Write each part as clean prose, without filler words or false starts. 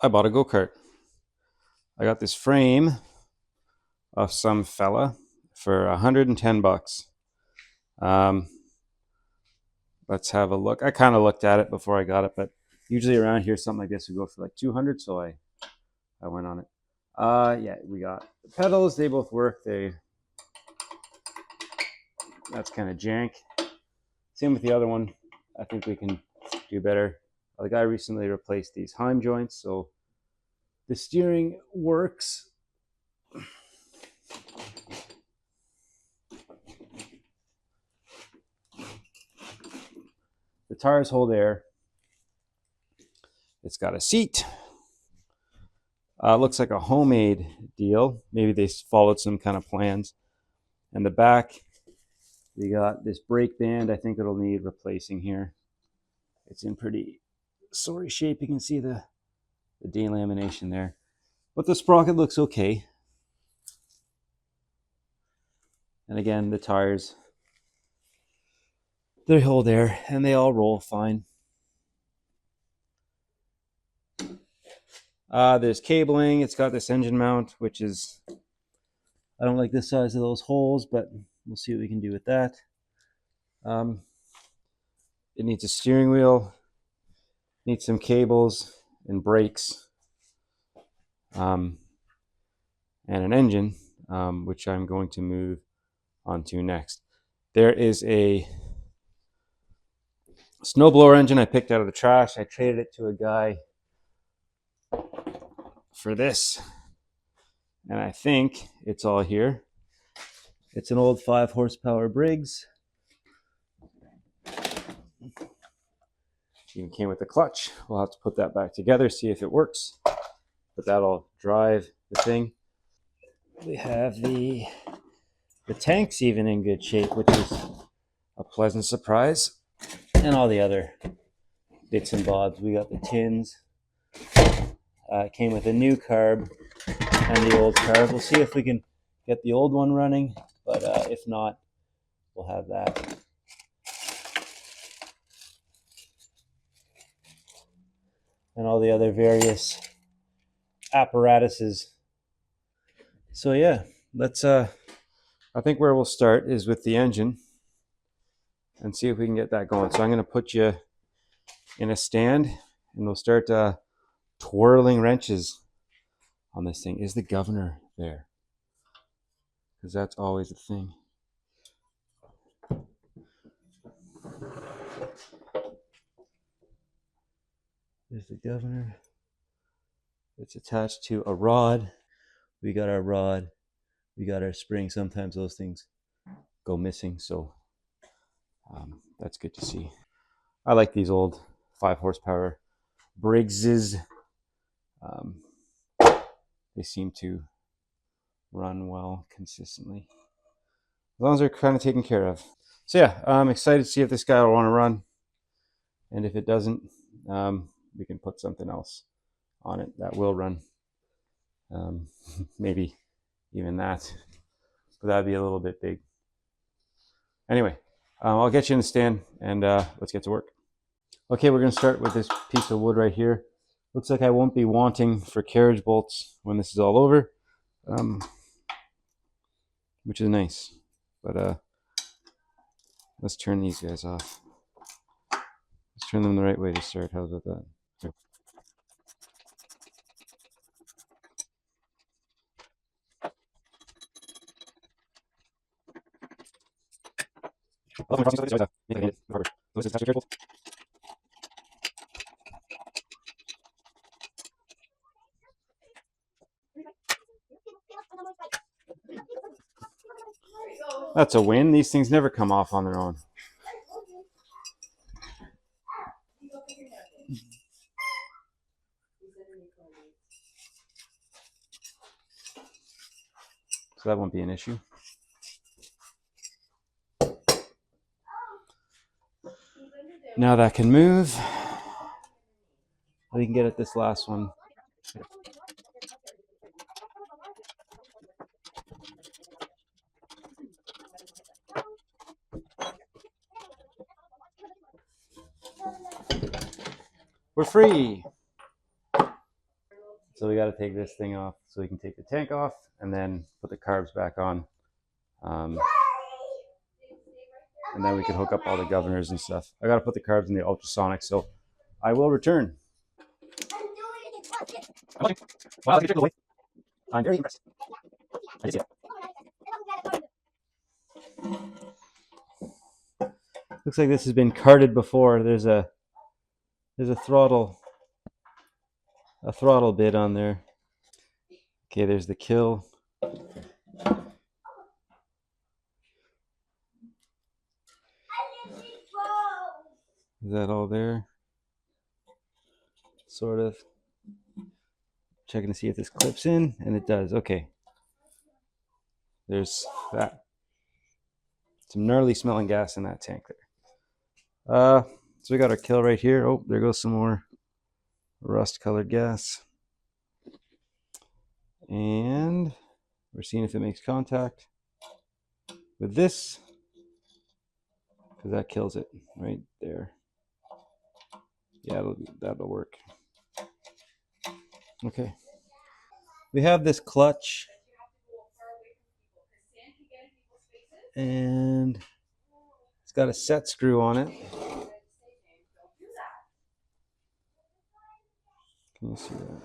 I bought a Go Kart. I got this frame of some fella for 110 bucks. Let's have a look. I kind of looked at it before I got it, but usually around here something like this would go for like 200, so I went on it. Yeah, we got the pedals. They both work. That's kind of jank. Same with the other one. I think we can do better. The guy recently replaced these Heim joints, so the steering works. The tires hold air. It's got a seat. Looks like a homemade deal. Maybe they followed some kind of plans. And the back, we got this brake band. I think it'll need replacing here. It's in pretty sorry shape. You can see the delamination there. But the sprocket looks okay. And again, the tires, they hold air and they all roll fine. There's cabling. It's got this engine mount, which is, I don't like the size of those holes, but we'll see what we can do with that. It needs a steering wheel, needs some cables and brakes, and an engine, which I'm going to move onto next. There is a snowblower engine I picked out of the trash. I traded it to a guy for this, and I think it's all here. It's an old 5 horsepower Briggs. Even came with a clutch. We'll have to put that back together, see if it works, but that'll drive the thing. We have the tank's even in good shape, which is a pleasant surprise, and all the other bits and bobs. We got the tins. It came with a new carb and the old carb. We'll see if we can get the old one running, but if not, we'll have that. And all the other various apparatuses. So yeah, let's I think where we'll start is with the engine and see if we can get that going. So I'm going to put you in a stand and we'll start twirling wrenches on this thing. Is the governor there? Because that's always a thing. There's the governor. It's attached to a rod. We got our rod. We got our spring. Sometimes those things go missing, so that's good to see. I like these old 5 horsepower Briggses. They seem to run well consistently, as long as they're kind of taken care of. So yeah, I'm excited to see if this guy will want to run, and if it doesn't, we can put something else on it that will run. Maybe even that, but that'd be a little bit big. Anyway, I'll get you in the stand and let's get to work. Okay, we're going to start with this piece of wood right here. Looks like I won't be wanting for carriage bolts when this is all over, which is nice. But let's turn these guys off. Let's turn them the right way to start. How's about that? Here. That's a win. These things never come off on their own. So that won't be an issue. Now that can move. We can get at this last one. We're free. So we got to take this thing off so we can take the tank off and then put the carbs back on. And then we can hook up all the governors and stuff. I got to put the carbs in the ultrasonic, so I will return. Wow, I'm very impressed. I see it. Looks like this has been carted before. There's a throttle bit on there. Okay, there's the kill. Is that all there? Sort of. Checking to see if this clips in, and it does. Okay. There's that. Some gnarly smelling gas in that tank there. So we got our kill right here. Oh, there goes some more rust colored gas. And we're seeing if it makes contact with this, because that kills it right there. Yeah, that'll work. Okay. We have this clutch, and it's got a set screw on it. Can you see that?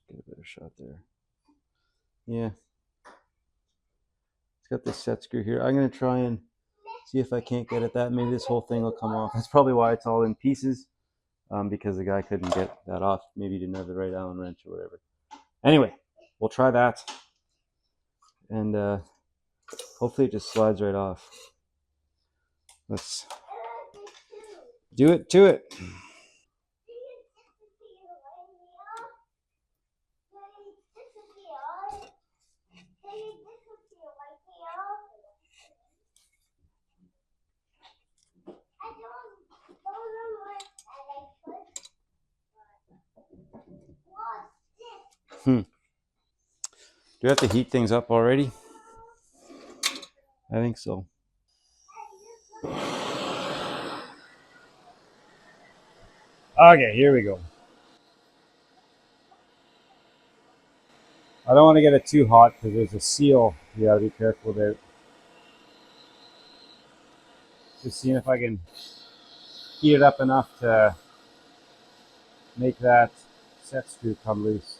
Get a better shot there. Yeah. It's got this set screw here. I'm going to try and see if I can't get at that. Maybe this whole thing will come off. That's probably why it's all in pieces, because the guy couldn't get that off. Maybe he didn't have the right Allen wrench or whatever. Anyway, we'll try that. And hopefully it just slides right off. Let's do it to it. Do we have to heat things up already? I think so. Okay, here we go. I don't want to get it too hot because there's a seal you got to be careful about. Just seeing if I can heat it up enough to make that set screw come loose.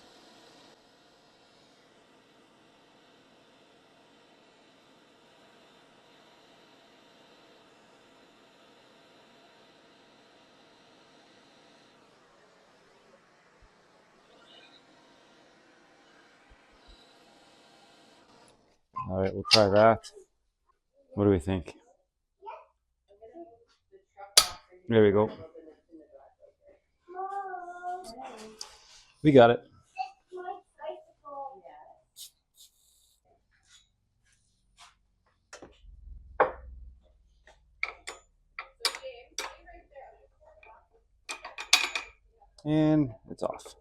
All right, we'll try that. What do we think? There we go. We got it. And it's off.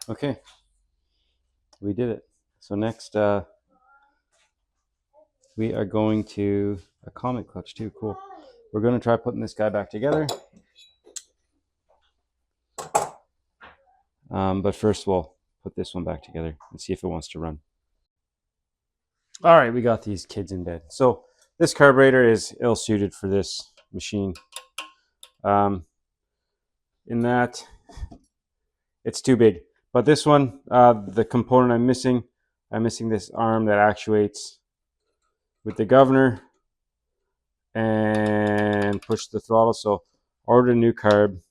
Okay, we did it. So next, we are going to a Comet clutch too. Cool. We're going to try putting this guy back together. But first we'll put this one back together and see if it wants to run. All right, we got these kids in bed. So this carburetor is ill-suited for this machine. In that it's too big. But this one, the component I'm missing this arm that actuates with the governor and push the throttle. So ordered a new carb.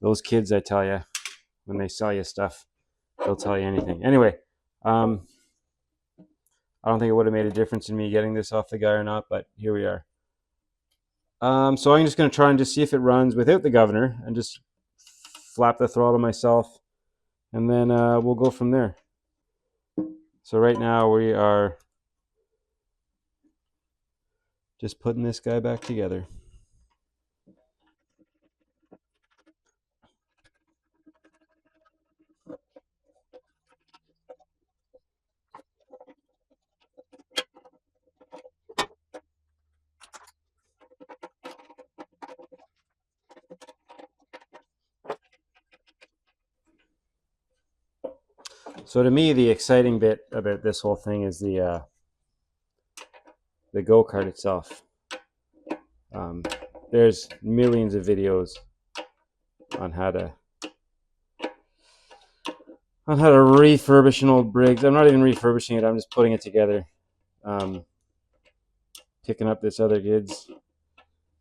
Those kids, I tell you, when they sell you stuff, they'll tell you anything. Anyway, I don't think it would have made a difference in me getting this off the guy or not, but here we are. So I'm just going to try and just see if it runs without the governor and just flap the throttle myself, and then we'll go from there. So right now we are just putting this guy back together. So to me, the exciting bit about this whole thing is the Go Kart itself. There's millions of videos on how to refurbish an old Briggs. I'm not even refurbishing it. I'm just putting it together, picking up this other kid's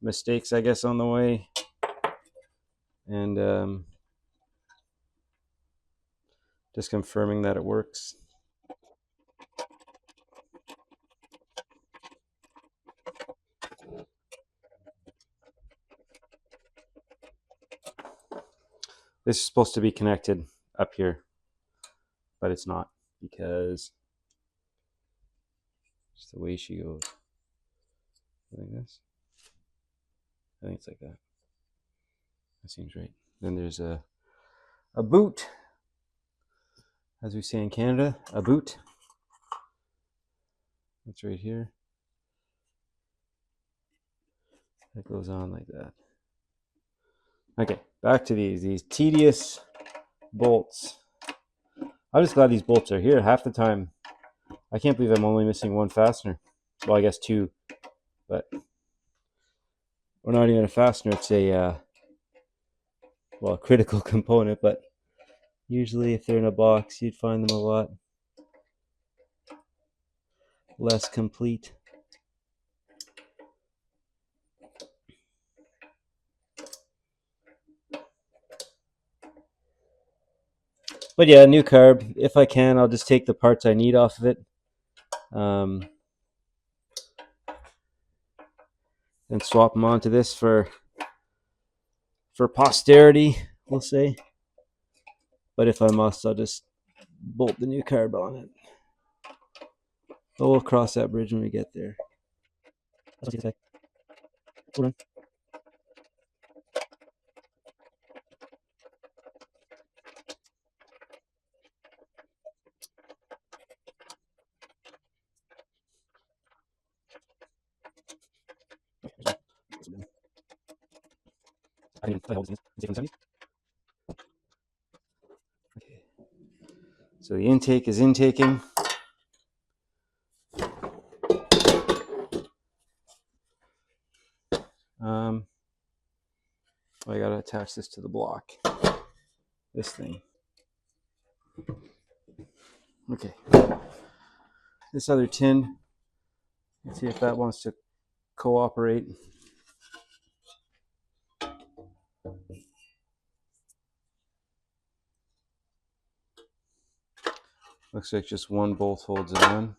mistakes, I guess, on the way, and just confirming that it works. This is supposed to be connected up here, but it's not, because it's the way she goes. Like this. I think it's like that. That seems right. Then there's a boot, as we say in Canada, a boot. That's right here. That goes on like that. Okay, back to these tedious bolts. I'm just glad these bolts are here. Half the time, I can't believe I'm only missing one fastener. Well, I guess two, but we're not even a fastener. It's a well, a critical component, but usually if they're in a box, you'd find them a lot less complete. But yeah, new carb. If I can, I'll just take the parts I need off of it, and swap them onto this for posterity, we'll say. But if I must, I'll just bolt the new carb on it. But we'll cross that bridge when we get there. Hold on. Okay. So the intake is intaking. I gotta attach this to the block. This thing. Okay. This other tin. Let's see if that wants to cooperate. Looks like just one bolt holds it on.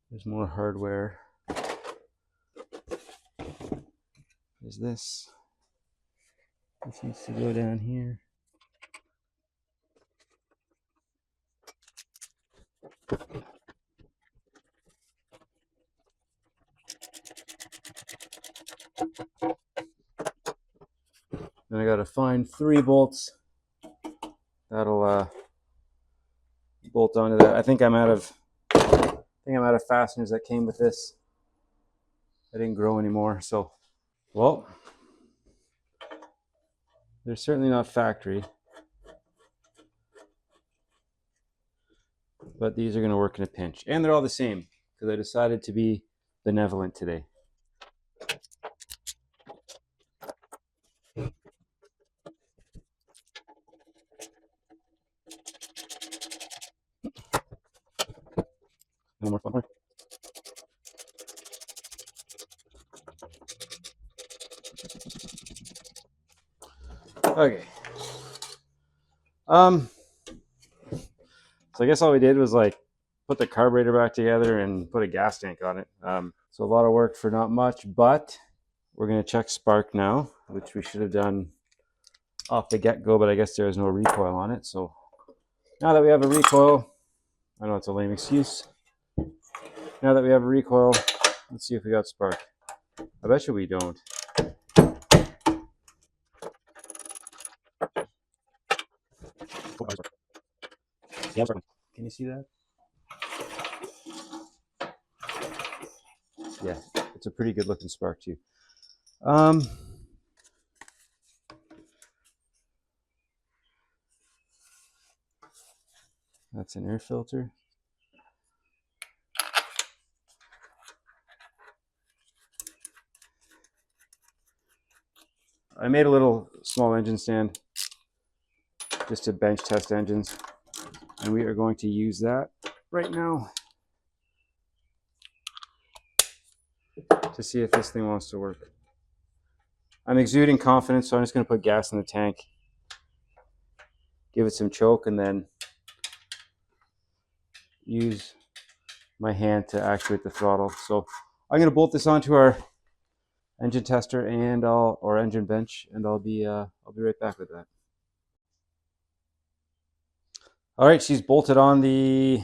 There's more hardware. There's this. This needs to go down here. Then I gotta find 3 bolts that'll bolt onto that. I think I'm out of fasteners that came with this. I didn't grow anymore, so well, they're certainly not factory, but these are going to work in a pinch, and they're all the same because I decided to be benevolent today. One more. Okay. So I guess all we did was like put the carburetor back together and put a gas tank on it. So a lot of work for not much, but we're going to check spark now, which we should have done off the get-go, but I guess there was no recoil on it. So now that we have a recoil, I know it's a lame excuse. Now that we have a recoil, let's see if we got spark. I bet you we don't. Can you see that? Yeah, it's a pretty good looking spark too. That's an air filter. I made a little small engine stand just to bench test engines, and we are going to use that right now to see if this thing wants to work. I'm exuding confidence, so I'm just going to put gas in the tank, give it some choke, and then use my hand to actuate the throttle. So I'm going to bolt this onto our engine tester and or engine bench, and I'll be right back with that. All right, she's bolted on the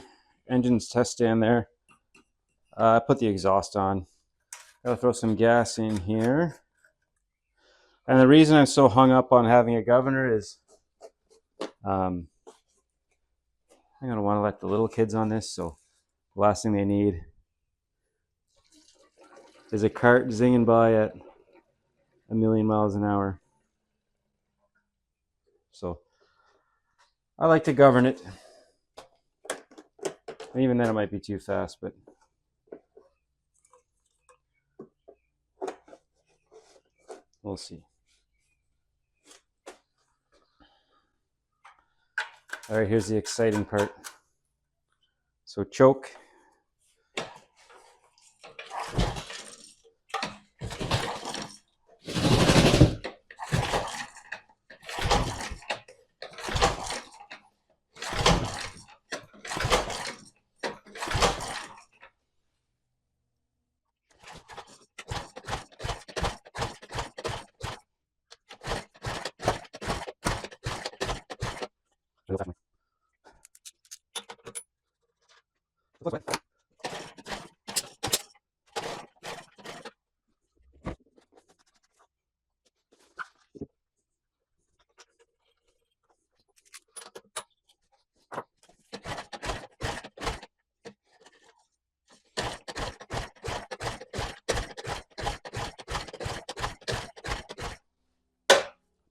engine's test stand there. I put the exhaust on. Gotta throw some gas in here. And the reason I'm so hung up on having a governor is I'm gonna want to let the little kids on this, so the last thing they need is a cart zinging by at 1,000,000 miles an hour. So I like to govern it. And even then it might be too fast, but we'll see. All right, here's the exciting part. So choke.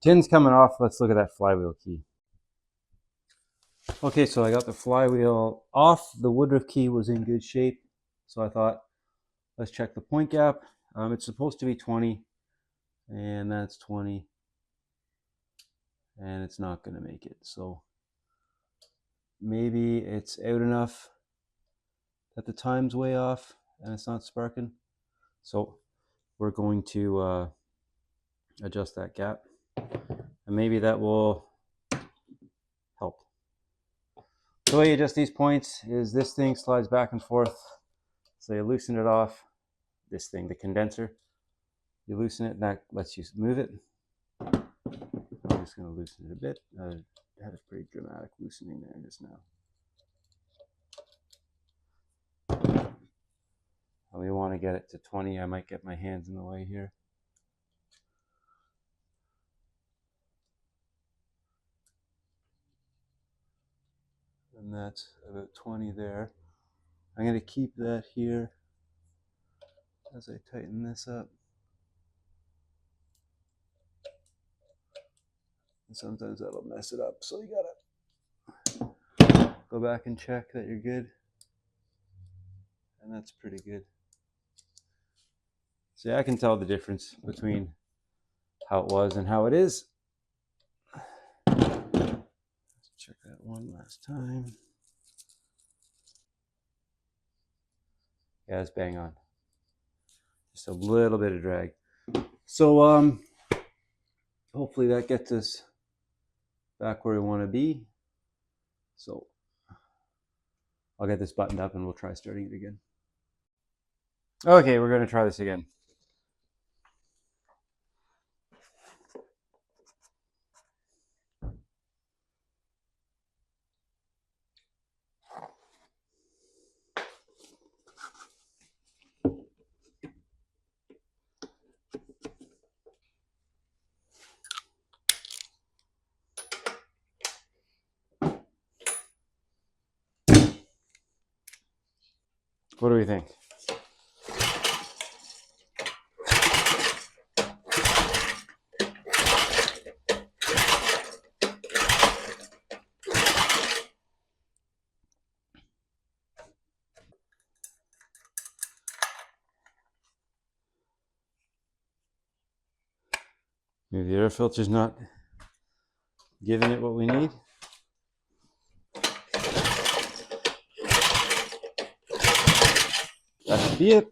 Tin's coming off. Let's look at that flywheel key. Okay, so I got the flywheel off. The woodruff key was in good shape. So I thought, let's check the point gap. It's supposed to be 20, and that's 20. And it's not going to make it. So maybe it's out enough that the time's way off and it's not sparking. So we're going to adjust that gap, and maybe that will help. The way you adjust these points is this thing slides back and forth. So you loosen it off, this thing, the condenser. You loosen it, and that lets you move it. I'm just going to loosen it a bit. I had a pretty dramatic loosening there just now. And we want to get it to 20. I might get my hands in the way here. And that's about 20 there. I'm going to keep that here as I tighten this up. And sometimes that'll mess it up, so you gotta go back and check that you're good. And that's pretty good. See, I can tell the difference between how it was and how it is. Let's check that one last time. Yeah, it's bang on. Just a little bit of drag. So hopefully that gets us back where we want to be. So I'll get this buttoned up and we'll try starting it again. Okay, we're going to try this again. What do we think? Maybe the air filter's not giving it what we need. That should be it.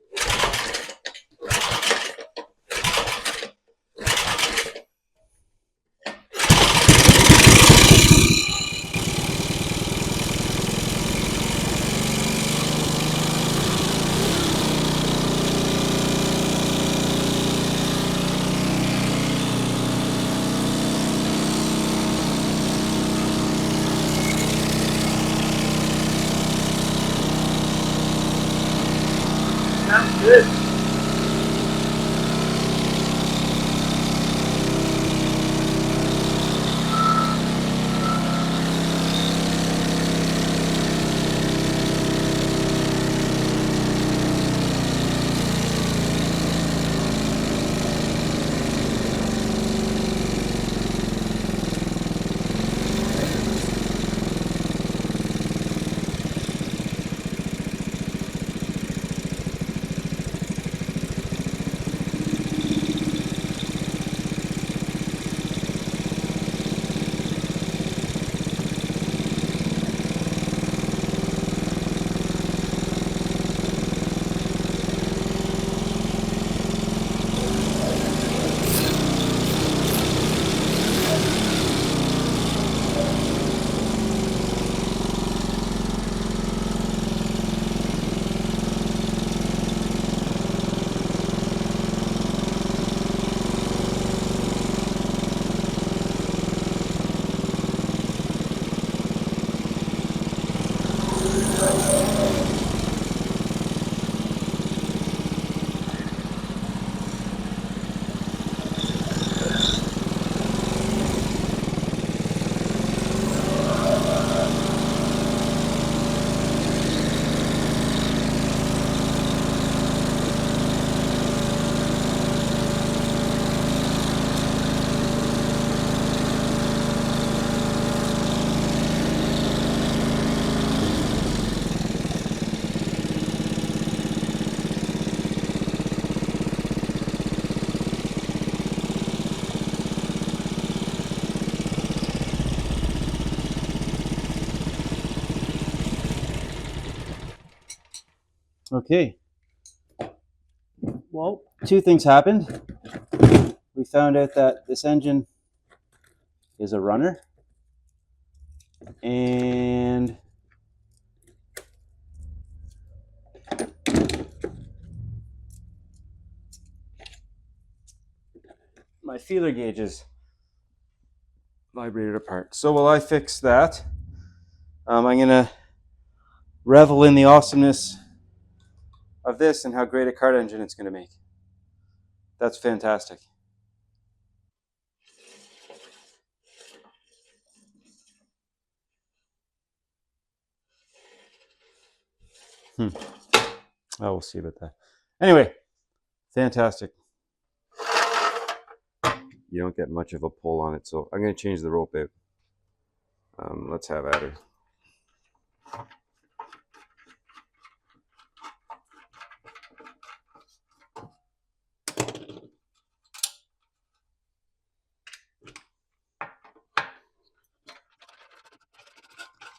Sounds good. Okay. Well, two things happened. We found out that this engine is a runner, and my feeler gauges vibrated apart. So while I fix that, I'm going to revel in the awesomeness of this and how great a kart engine it's going to make. That's fantastic. Oh, we'll see about that. Anyway, fantastic. You don't get much of a pull on it, so I'm going to change the rope out. Let's have at her.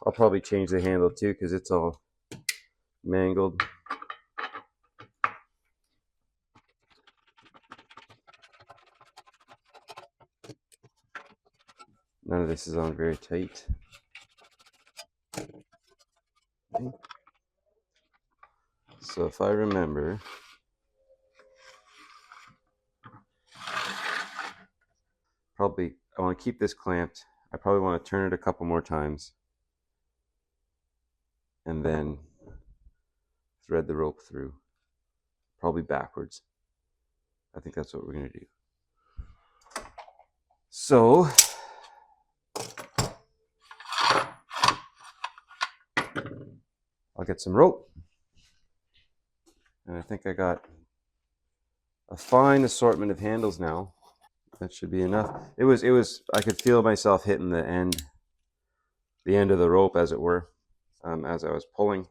I'll probably change the handle too because it's all mangled. None of this is on very tight. Okay. So if I remember, probably I want to keep this clamped. I probably want to turn it a couple more times and then thread the rope through, probably backwards. I think that's what we're going to do. So I'll get some rope And I think I got a fine assortment of handles now. That should be enough. It was, I could feel myself hitting the end of the rope, as it were, as I was pulling.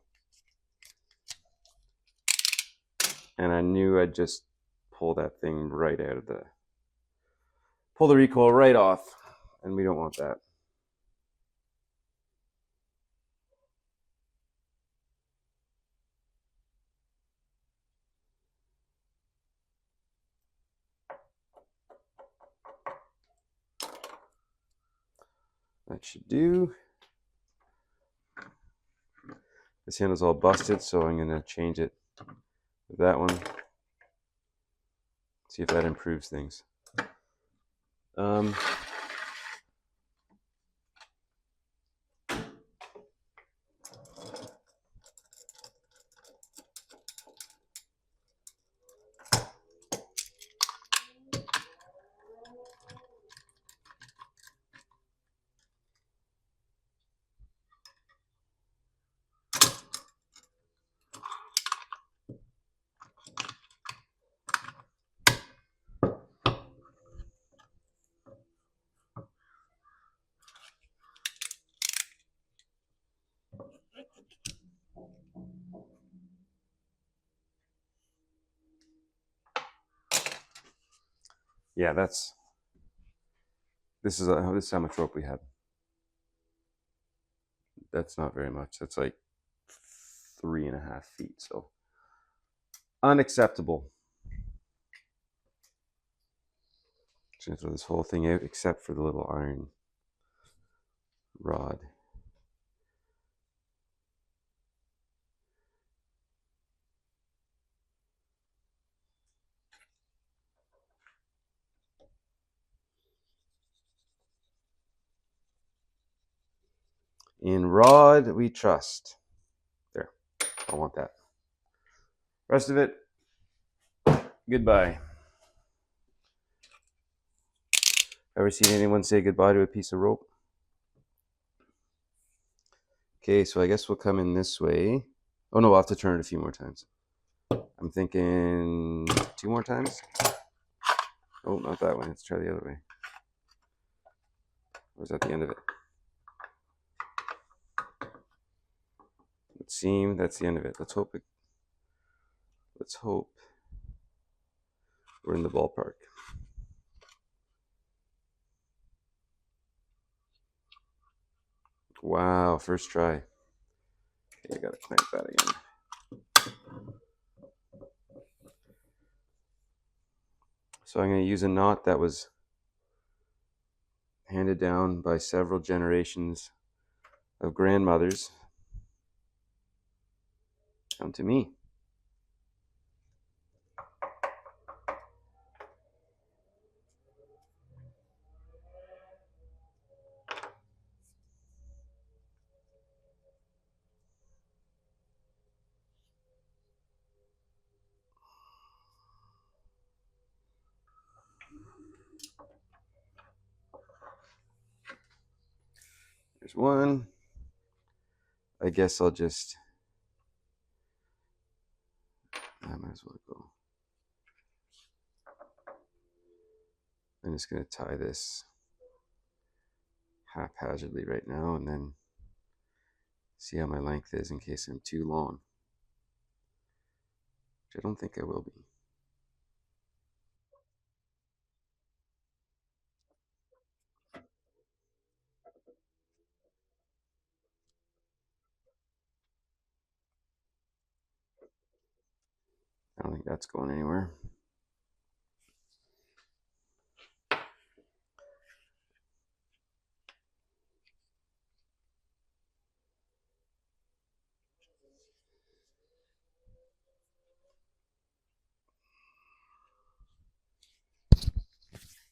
And I knew I'd just pull that thing right out of pull the recoil right off. And we don't want that. That should do. This handle's all busted, so I'm going to change it with that one. See if that improves things. Yeah, this is how much rope we have. That's not very much. That's like 3.5 feet. So unacceptable. Just gonna throw this whole thing out except for the little iron rod. In rod we trust. There, I want that. Rest of it, goodbye. Ever seen anyone say goodbye to a piece of rope? Okay, so I guess we'll come in this way. Oh no, I'll have to turn it a few more times. I'm thinking 2 more times. Oh, not that way. Let's try the other way. Or is that the end of it? It seems that's the end of it. Let's hope we're in the ballpark. Wow, first try. Okay, I gotta clamp that again. So I'm going to use a knot that was handed down by several generations of grandmothers down to me. There's one. I guess I might as well go. I'm just going to tie this haphazardly right now and then see how my length is in case I'm too long, which I don't think I will be. I don't think that's going anywhere.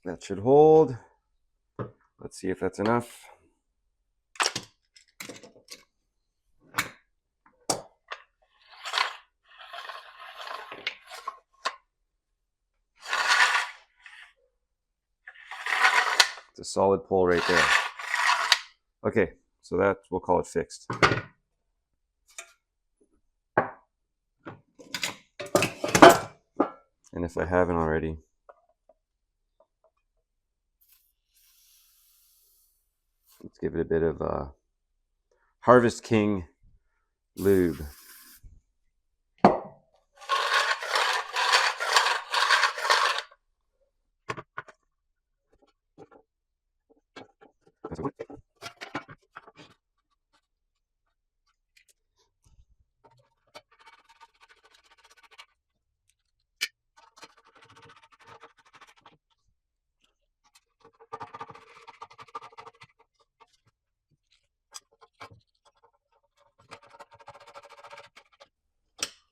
That should hold. Let's see if that's enough. It's a solid pull right there. Okay, so that we'll call it fixed. if I haven't already. Let's give it a bit of Harvest King lube.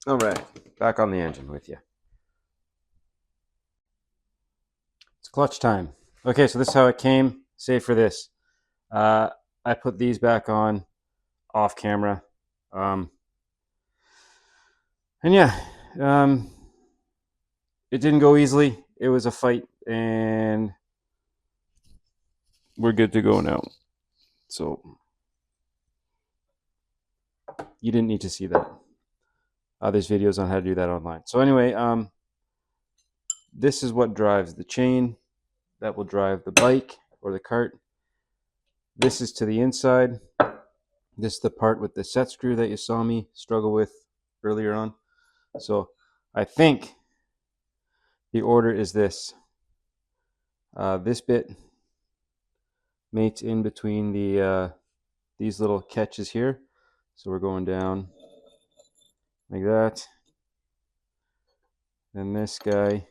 All right, back on the engine with you. It's clutch time. Okay, so this is how it came, save for this. I put these back on off camera. And yeah, it didn't go easily. It was a fight, and we're good to go now. So you didn't need to see that. There's videos on how to do that online. So anyway, this is what drives the chain that will drive the bike or the cart. This is to the inside. This is the part with the set screw that you saw me struggle with earlier on. So I think the order is this. This bit mates in between the these little catches here. So we're going down like that. Then this guy.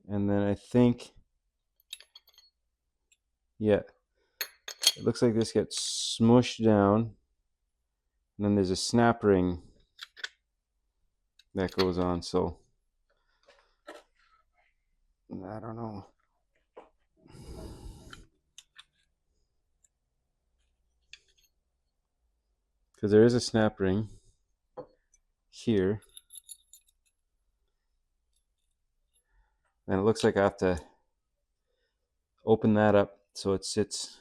And then I think, yeah, it looks like this gets smushed down. And then there's a snap ring that goes on. So I don't know. Because there is a snap ring here. And it looks like I have to open that up so it sits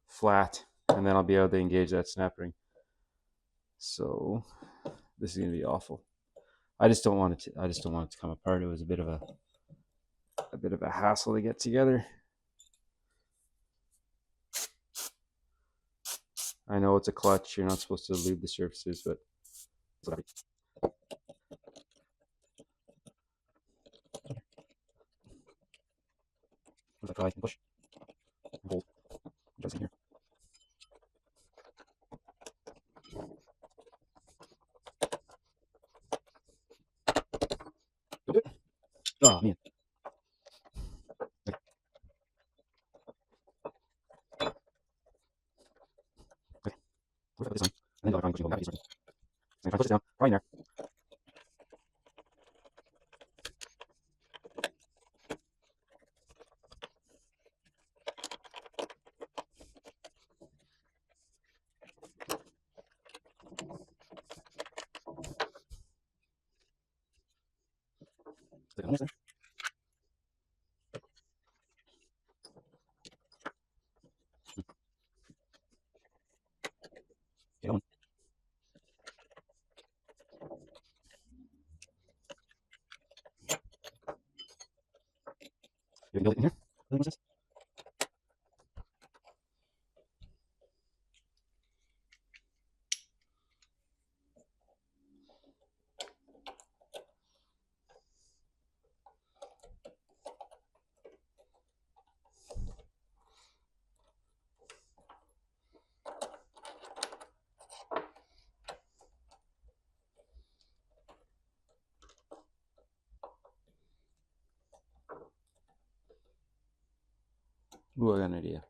flat, and then I'll be able to engage that snap ring. So this is going to be awful. I just don't want it to come apart. It was a bit of a hassle to get together. I know it's a clutch. You're not supposed to lube the surfaces, but try and push and hold just in here. Oh man. Okay. Okay. We'll put this on. And then the other pushing hold. And try to push it down. Right in there. Stick it on this there. Get on. You can build it in here. What's this? Ooh, I got an idea.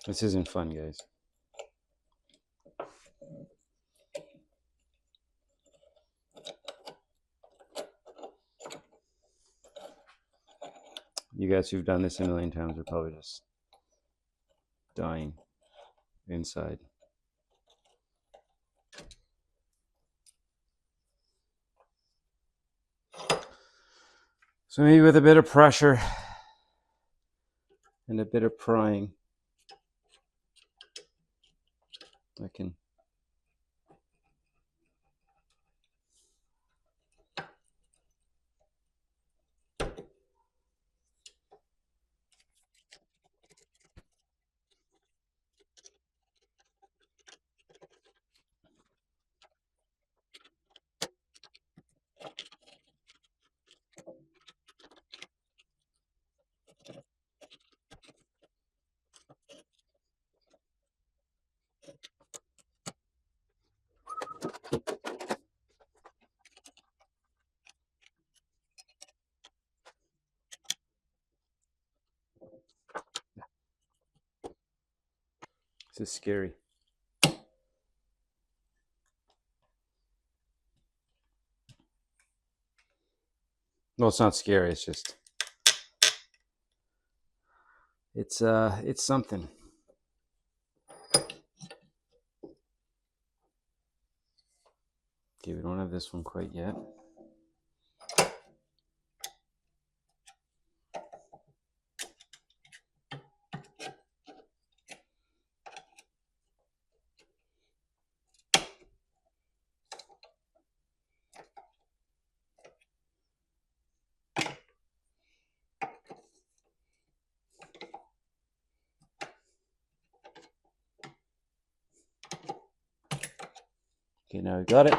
This isn't fun, guys. You guys who've done this a million times are probably just dying inside. So maybe with a bit of pressure and a bit of prying, I can This is scary. No, it's not scary. It's just it's something. Okay, we don't have this one quite yet. Okay, now we got it.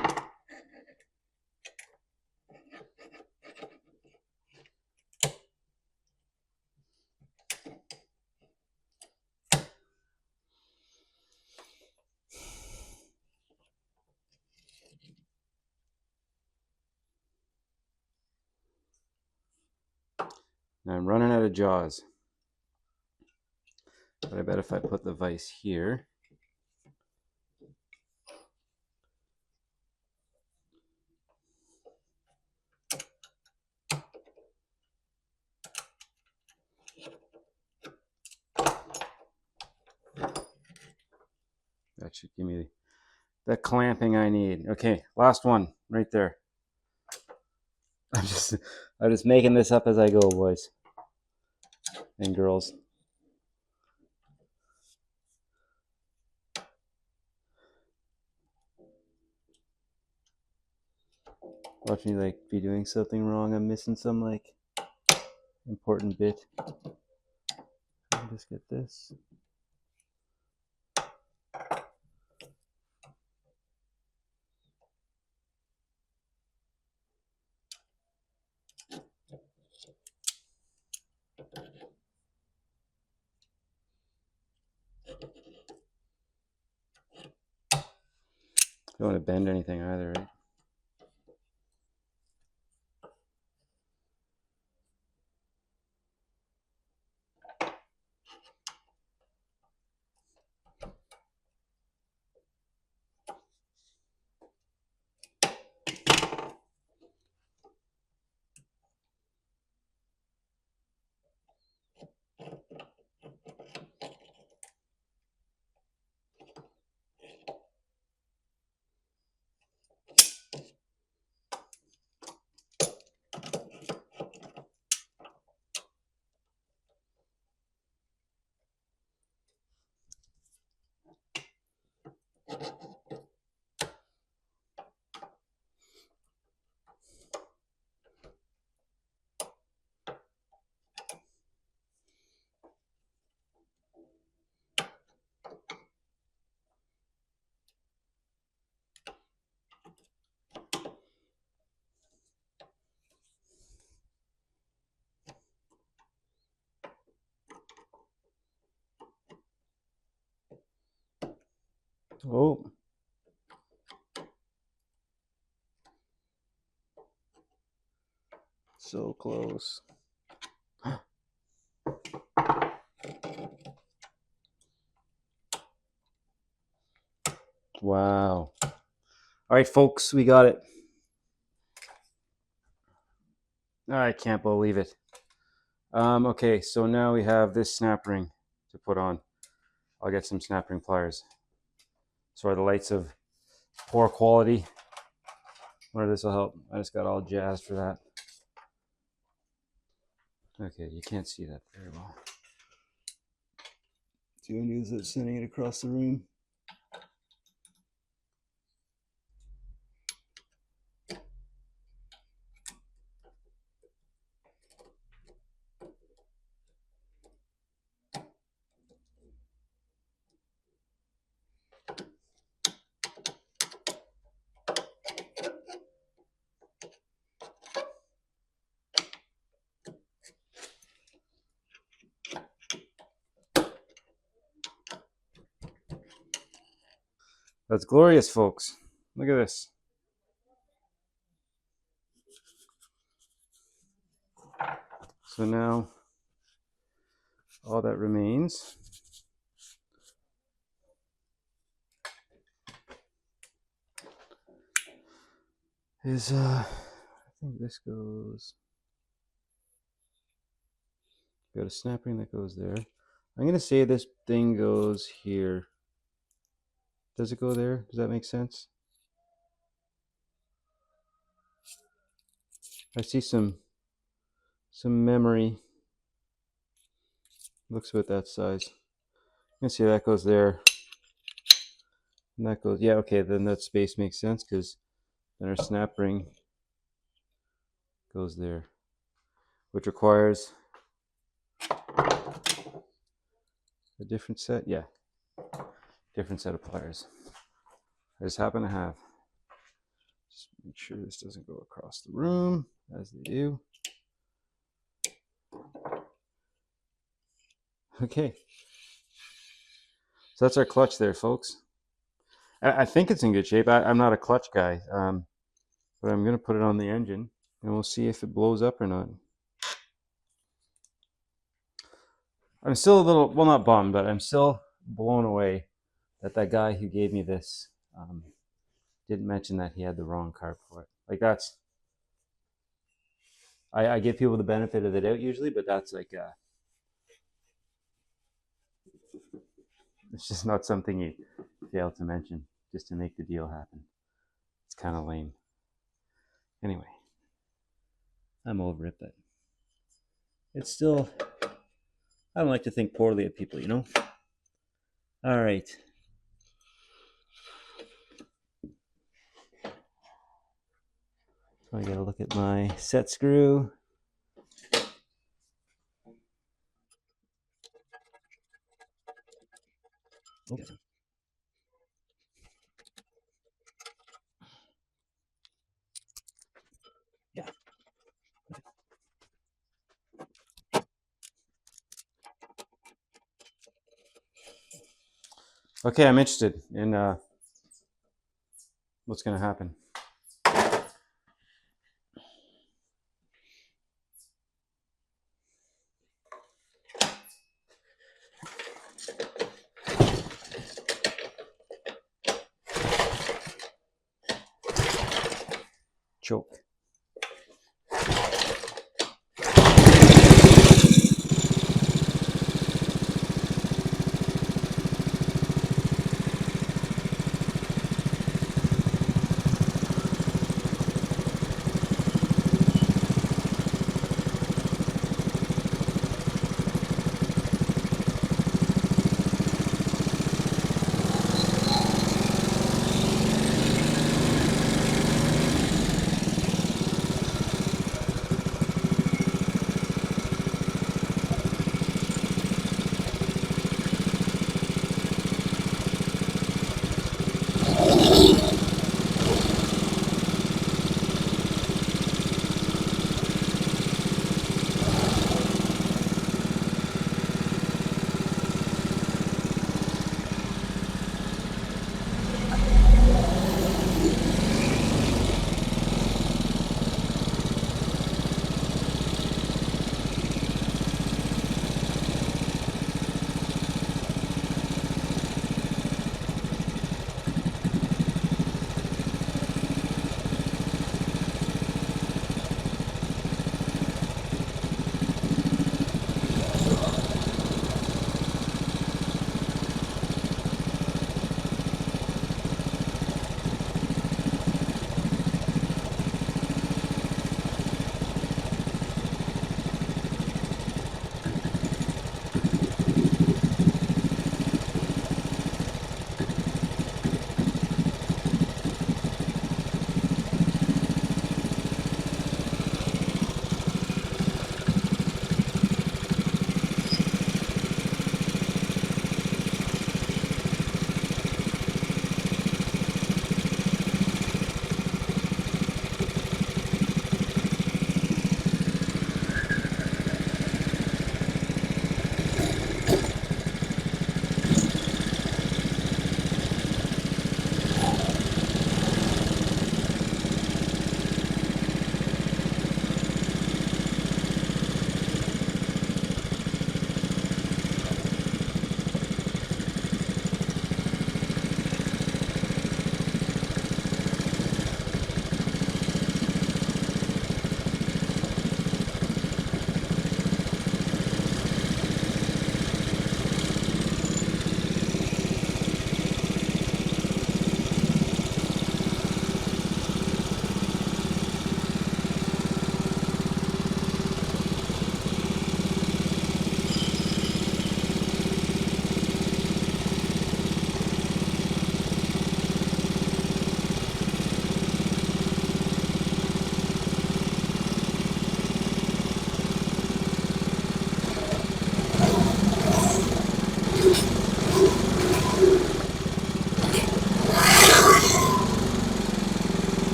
Now I'm running out of jaws. But I bet if I put the vise here, that should give me the clamping I need. Okay, last one right there. I'm just making this up as I go, boys and girls. Watch me like be doing something wrong. I'm missing some like important bit. I'll just get this. Don't want to bend anything either, right? Oh. So close. Wow. All right, folks, we got it. I can't believe it. Okay, so now we have this snap ring to put on. I'll get some snap ring pliers. So are the lights of poor quality. Wonder if this will help. I just got all jazzed for that. Okay, you can't see that very well. So you want to use it, sending it across the room. That's glorious, folks. Look at this. So now all that remains is I think this goes, got a snap ring that goes there. I'm gonna say this thing goes here. Does it go there? Does that make sense? I see some memory. Looks about that size. You can see that goes there. And that goes, yeah, okay, then that space makes sense because then our snap ring goes there, which requires a different set. Yeah, different set of pliers. I just happen to have. Just make sure this doesn't go across the room as they do. Okay. So that's our clutch there, folks. I think it's in good shape. I'm not a clutch guy, but I'm going to put it on the engine and we'll see if it blows up or not. I'm still a little, well, not bummed, but I'm still blown away that that guy who gave me this didn't mention that he had the wrong carb for it. Like that's, I give people the benefit of the doubt usually, but that's like, it's just not something you fail to mention just to make the deal happen. It's kind of lame. Anyway, I'm over it, but it's still, I don't like to think poorly of people, you know? All right. So I gotta look at my set screw. Oops. Yeah. Okay, I'm interested in what's gonna happen. Choke.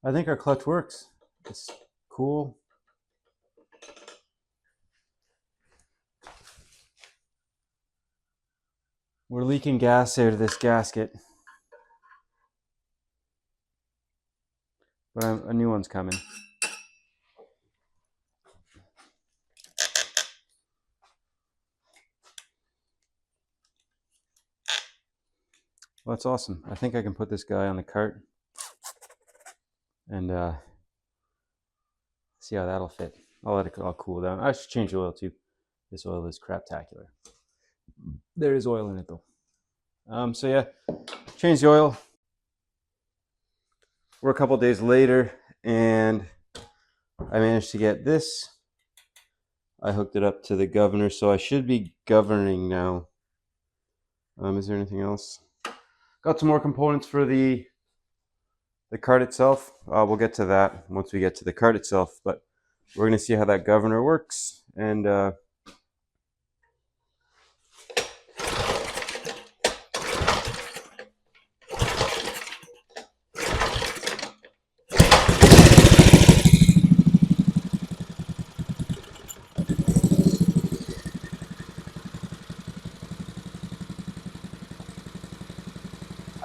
I think our clutch works. It's cool. We're leaking gas out of this gasket. But a new one's coming. Well, that's awesome. I think I can put this guy on the cart and see how that'll fit. I'll let it all cool down. I should change the oil too. This oil is craptacular. There is oil in it though. So yeah, change the oil. We're a couple days later and I managed to get this. I hooked it up to the governor, so I should be governing now. Is there anything else? Got some more components for the cart itself. We'll get to that once we get to the cart itself, but we're going to see how that governor works. And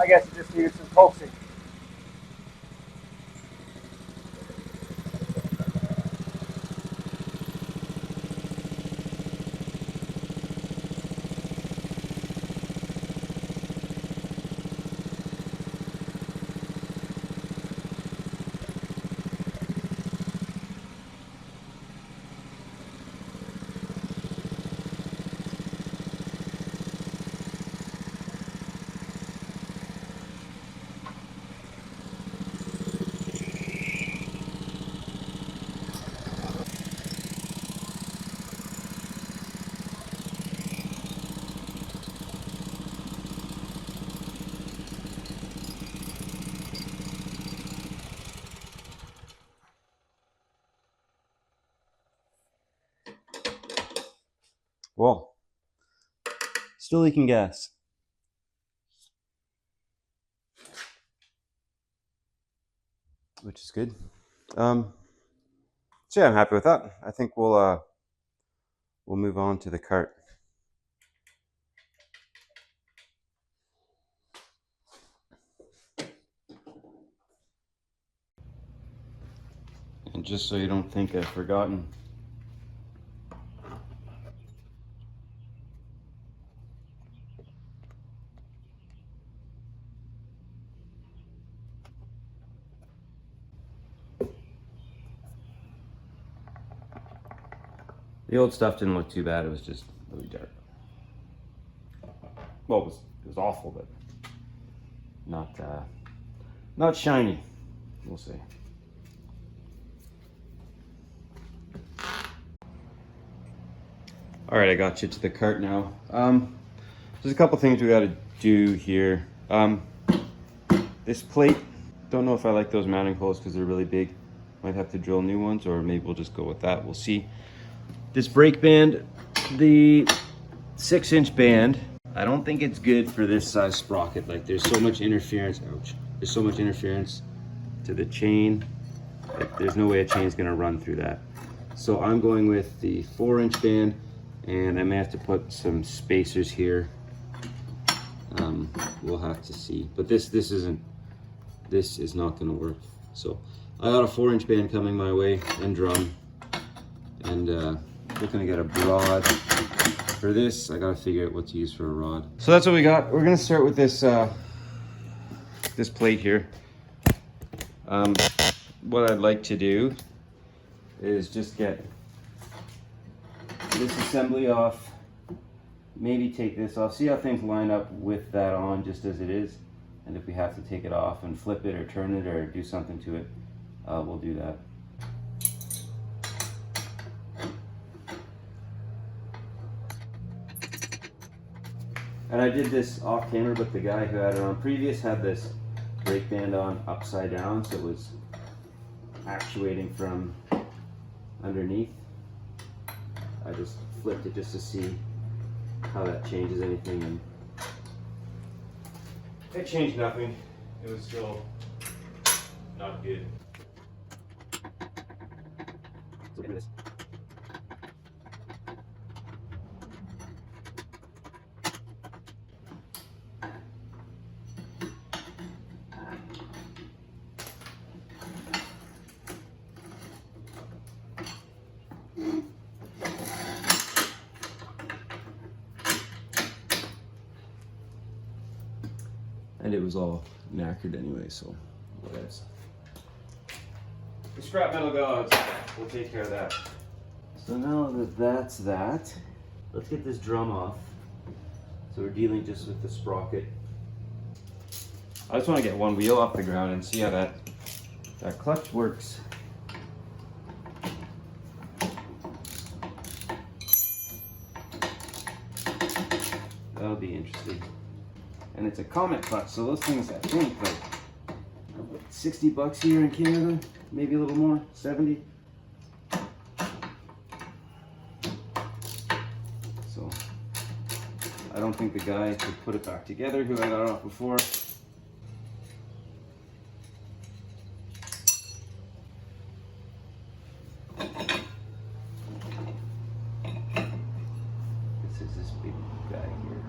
I guess it just needs some coaxing. Whoa. Still leaking gas. Which is good. So yeah, I'm happy with that. I think we'll move on to the cart. And just so you don't think I've forgotten, the old stuff didn't look too bad. It was just really dark. Well, it was awful, but not shiny. We'll see. All right, I got you to the cart now. There's a couple things we got to do here. This plate, don't know if I like those mounting holes because they're really big. Might have to drill new ones, or maybe we'll just go with that. We'll see. This brake band, the 6-inch band, I don't think it's good for this size sprocket. Like, there's so much interference. Ouch. There's so much interference to the chain. Like, there's no way a chain's gonna run through that. So I'm going with the 4-inch band, and I may have to put some spacers here. We'll have to see. But this is not gonna work. So I got a 4-inch band coming my way, and drum, and looking to get a rod for this. I gotta figure out what to use for a rod. So that's what we got. We're gonna start with this this plate here. What I'd like to do is just get this assembly off, maybe take this off, see how things line up with that on just as it is, and if we have to take it off and flip it or turn it or do something to it, we'll do that. And I did this off camera, but the guy who had it on previous had this brake band on upside down, so it was actuating from underneath. I just flipped it just to see how that changes anything, and it changed nothing. It was still not good. And it was all knackered anyway, so whatever. The scrap metal gods will take care of that. So now that that's that, let's get this drum off. So we're dealing just with the sprocket. I just want to get one wheel off the ground and see how that clutch works. That'll be interesting. And it's a Comet clutch, so those things I think like $60 here in Canada, maybe a little more, 70. So I don't think the guy could put it back together who I got it off before. This is this big guy here.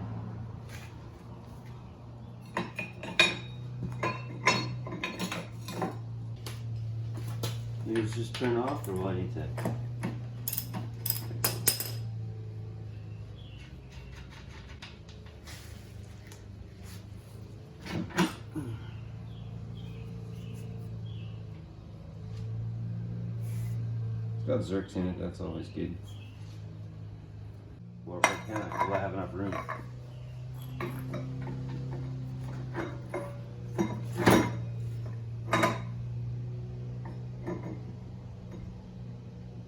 Maybe it's just turn off, or what? I need to. It's got zerks in it, that's always good. Or why can't I? Will I have enough room?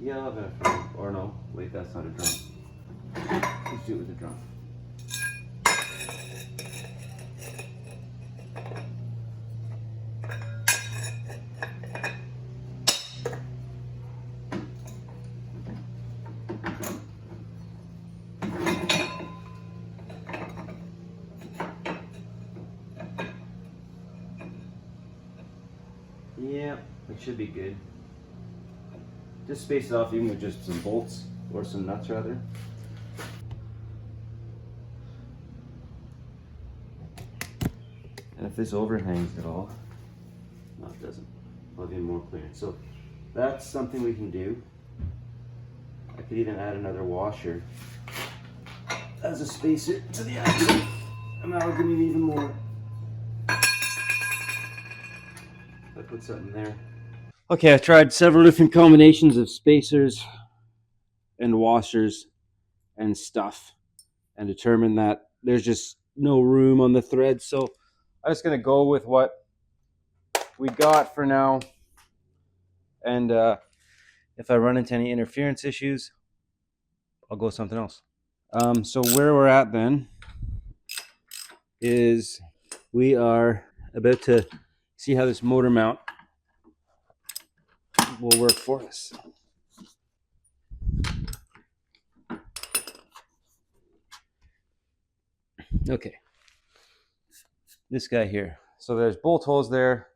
Yeah, I'll have enough room. Or no, wait, that's not a drum. Let's do it with a drum. Yeah, it should be good. Just space it off even with just some bolts, or some nuts rather. And if this overhangs at all, no it doesn't, I'll have even more clearance. So that's something we can do. I could even add another washer as a spacer to the axle. Amalgamate even more. I put something there. Okay, I've tried several different combinations of spacers and washers and stuff and determined that there's just no room on the thread. So I'm just going to go with what we got for now. And if I run into any interference issues, I'll go with something else. So where we're at then is we are about to see how this motor mount will work for us. Okay, this guy here. So there's bolt holes there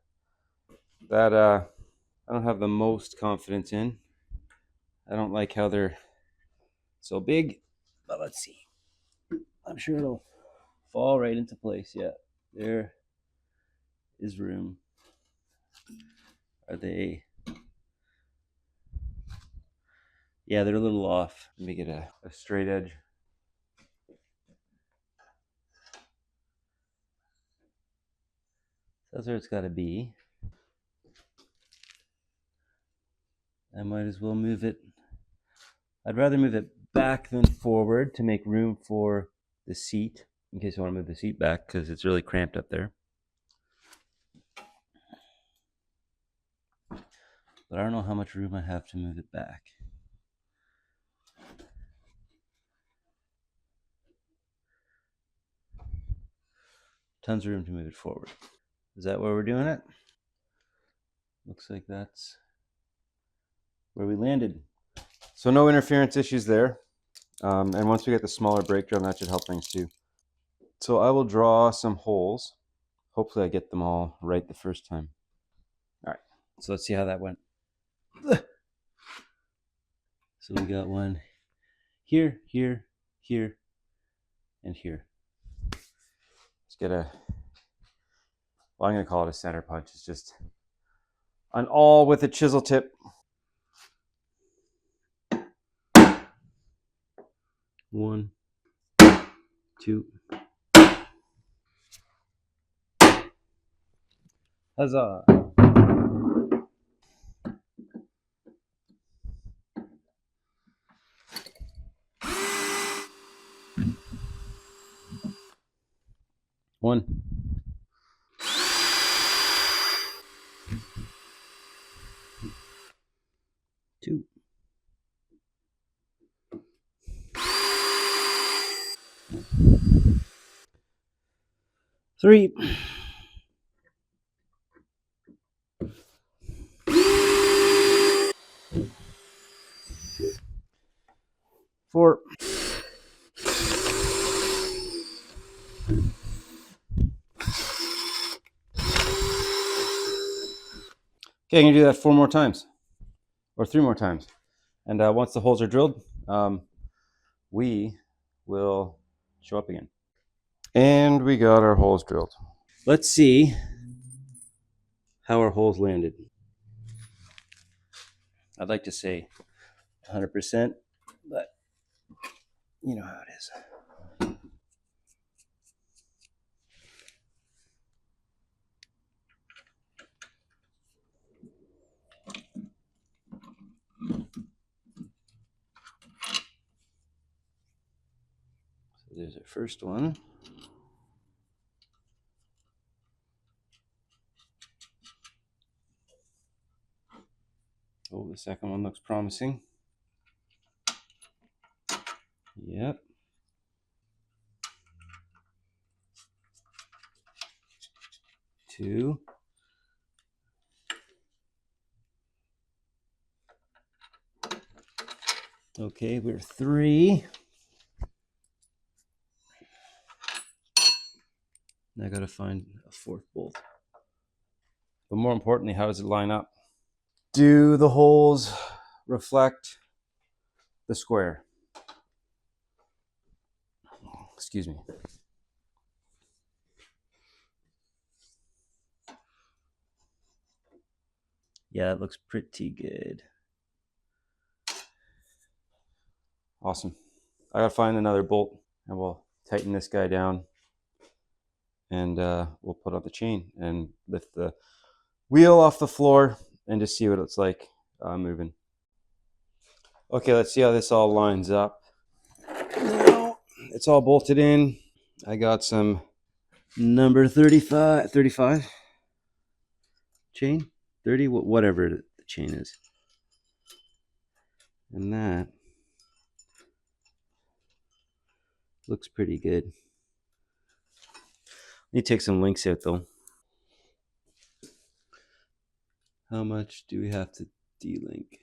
that I don't have the most confidence in. I don't like how they're so big, but let's see. I'm sure it'll fall right into place. Yeah, there is room. Are they? Yeah, they're a little off. Let me get a straight edge. That's where it's got to be. I might as well move it. I'd rather move it back than forward to make room for the seat, in case I want to move the seat back, because it's really cramped up there. But I don't know how much room I have to move it back. Tons of room to move it forward. Is that where we're doing it? Looks like that's where we landed. So no interference issues there. And once we get the smaller brake drum, that should help things too. So I will draw some holes. Hopefully I get them all right the first time. All right, so let's see how that went. So we got one here, here, here, and here. Let's get a, well, I'm going to call it a center punch. It's just an awl with a chisel tip. One, two. Huzzah. One. Two. Three. Four. Okay, I'm going to do that 4 more times, or 3 more times. And once the holes are drilled, we will show up again. And we got our holes drilled. Let's see how our holes landed. I'd like to say 100%, but you know how it is. So there's our first one. Oh, the second one looks promising. Yep. Two. Okay, we're 3. I gotta find a 4th bolt. But more importantly, how does it line up? Do the holes reflect the square? Excuse me. Yeah, it looks pretty good. Awesome. I gotta find another bolt, and we'll tighten this guy down, and we'll put out the chain and lift the wheel off the floor and just see what it's like moving. Okay, let's see how this all lines up. Now it's all bolted in. I got some Number 35 chain, 30, whatever the chain is. And that looks pretty good. Need to take some links out though. How much do we have to de-link?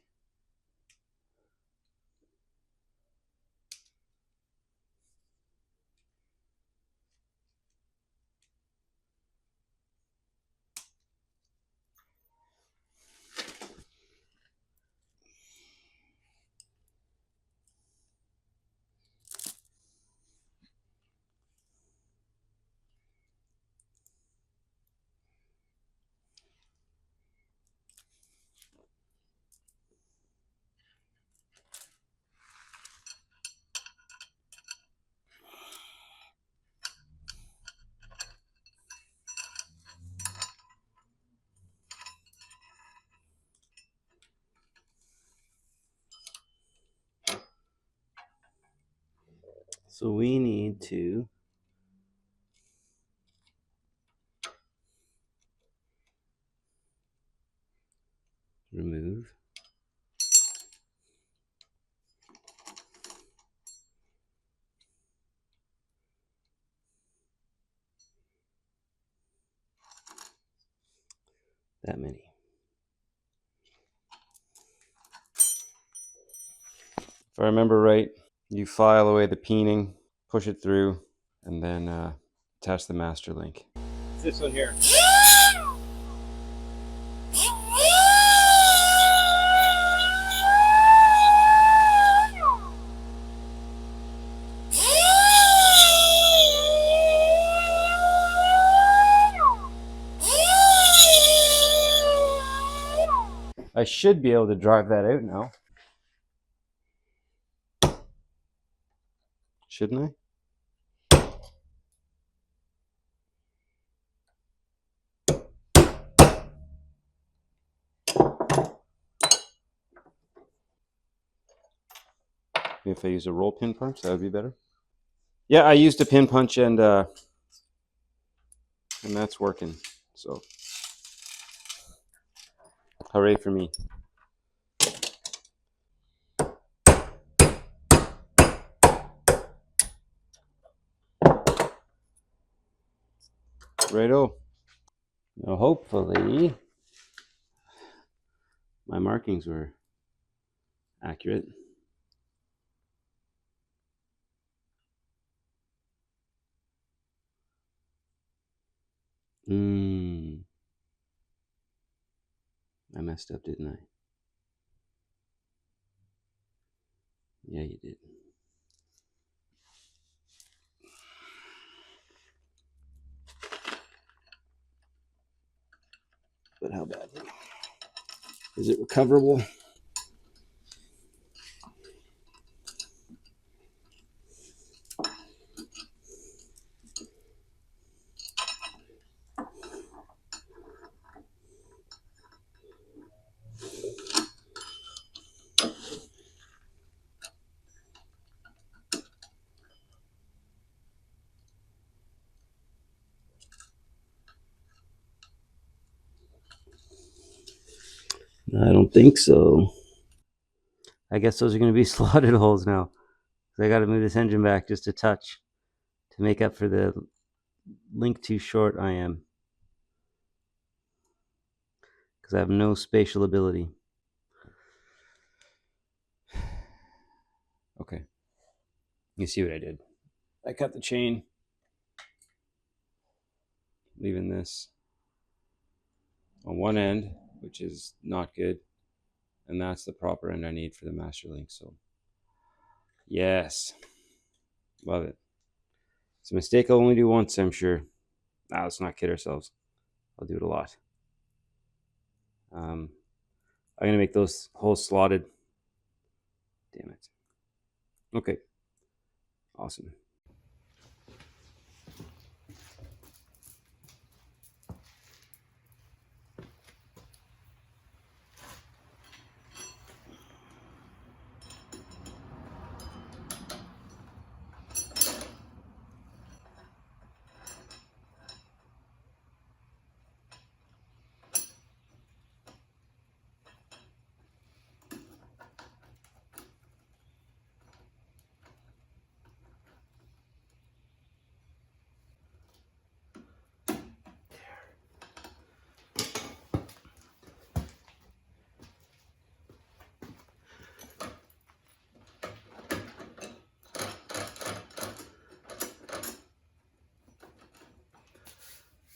So we need to remove that many. If I remember right, you file away the peening, push it through, and then attach the master link. It's this one here. I should be able to drive that out now. Shouldn't I? If I use a roll pin punch, that would be better. Yeah, I used a pin punch and that's working. So, hooray for me. Righto. Now, hopefully, my markings were accurate. I messed up, didn't I? Yeah, you did. But how bad? Is it recoverable? I don't think so. I guess those are going to be slotted holes now. I got to move this engine back just a touch to make up for the link too short I am. Because I have no spatial ability. Okay. You see what I did. I cut the chain, leaving this on one end, which is not good. And that's the proper end I need for the master link. So, yes. Love it. It's a mistake I'll only do once, I'm sure. Nah, let's not kid ourselves. I'll do it a lot. I'm going to make those holes slotted. Damn it. Okay. Awesome.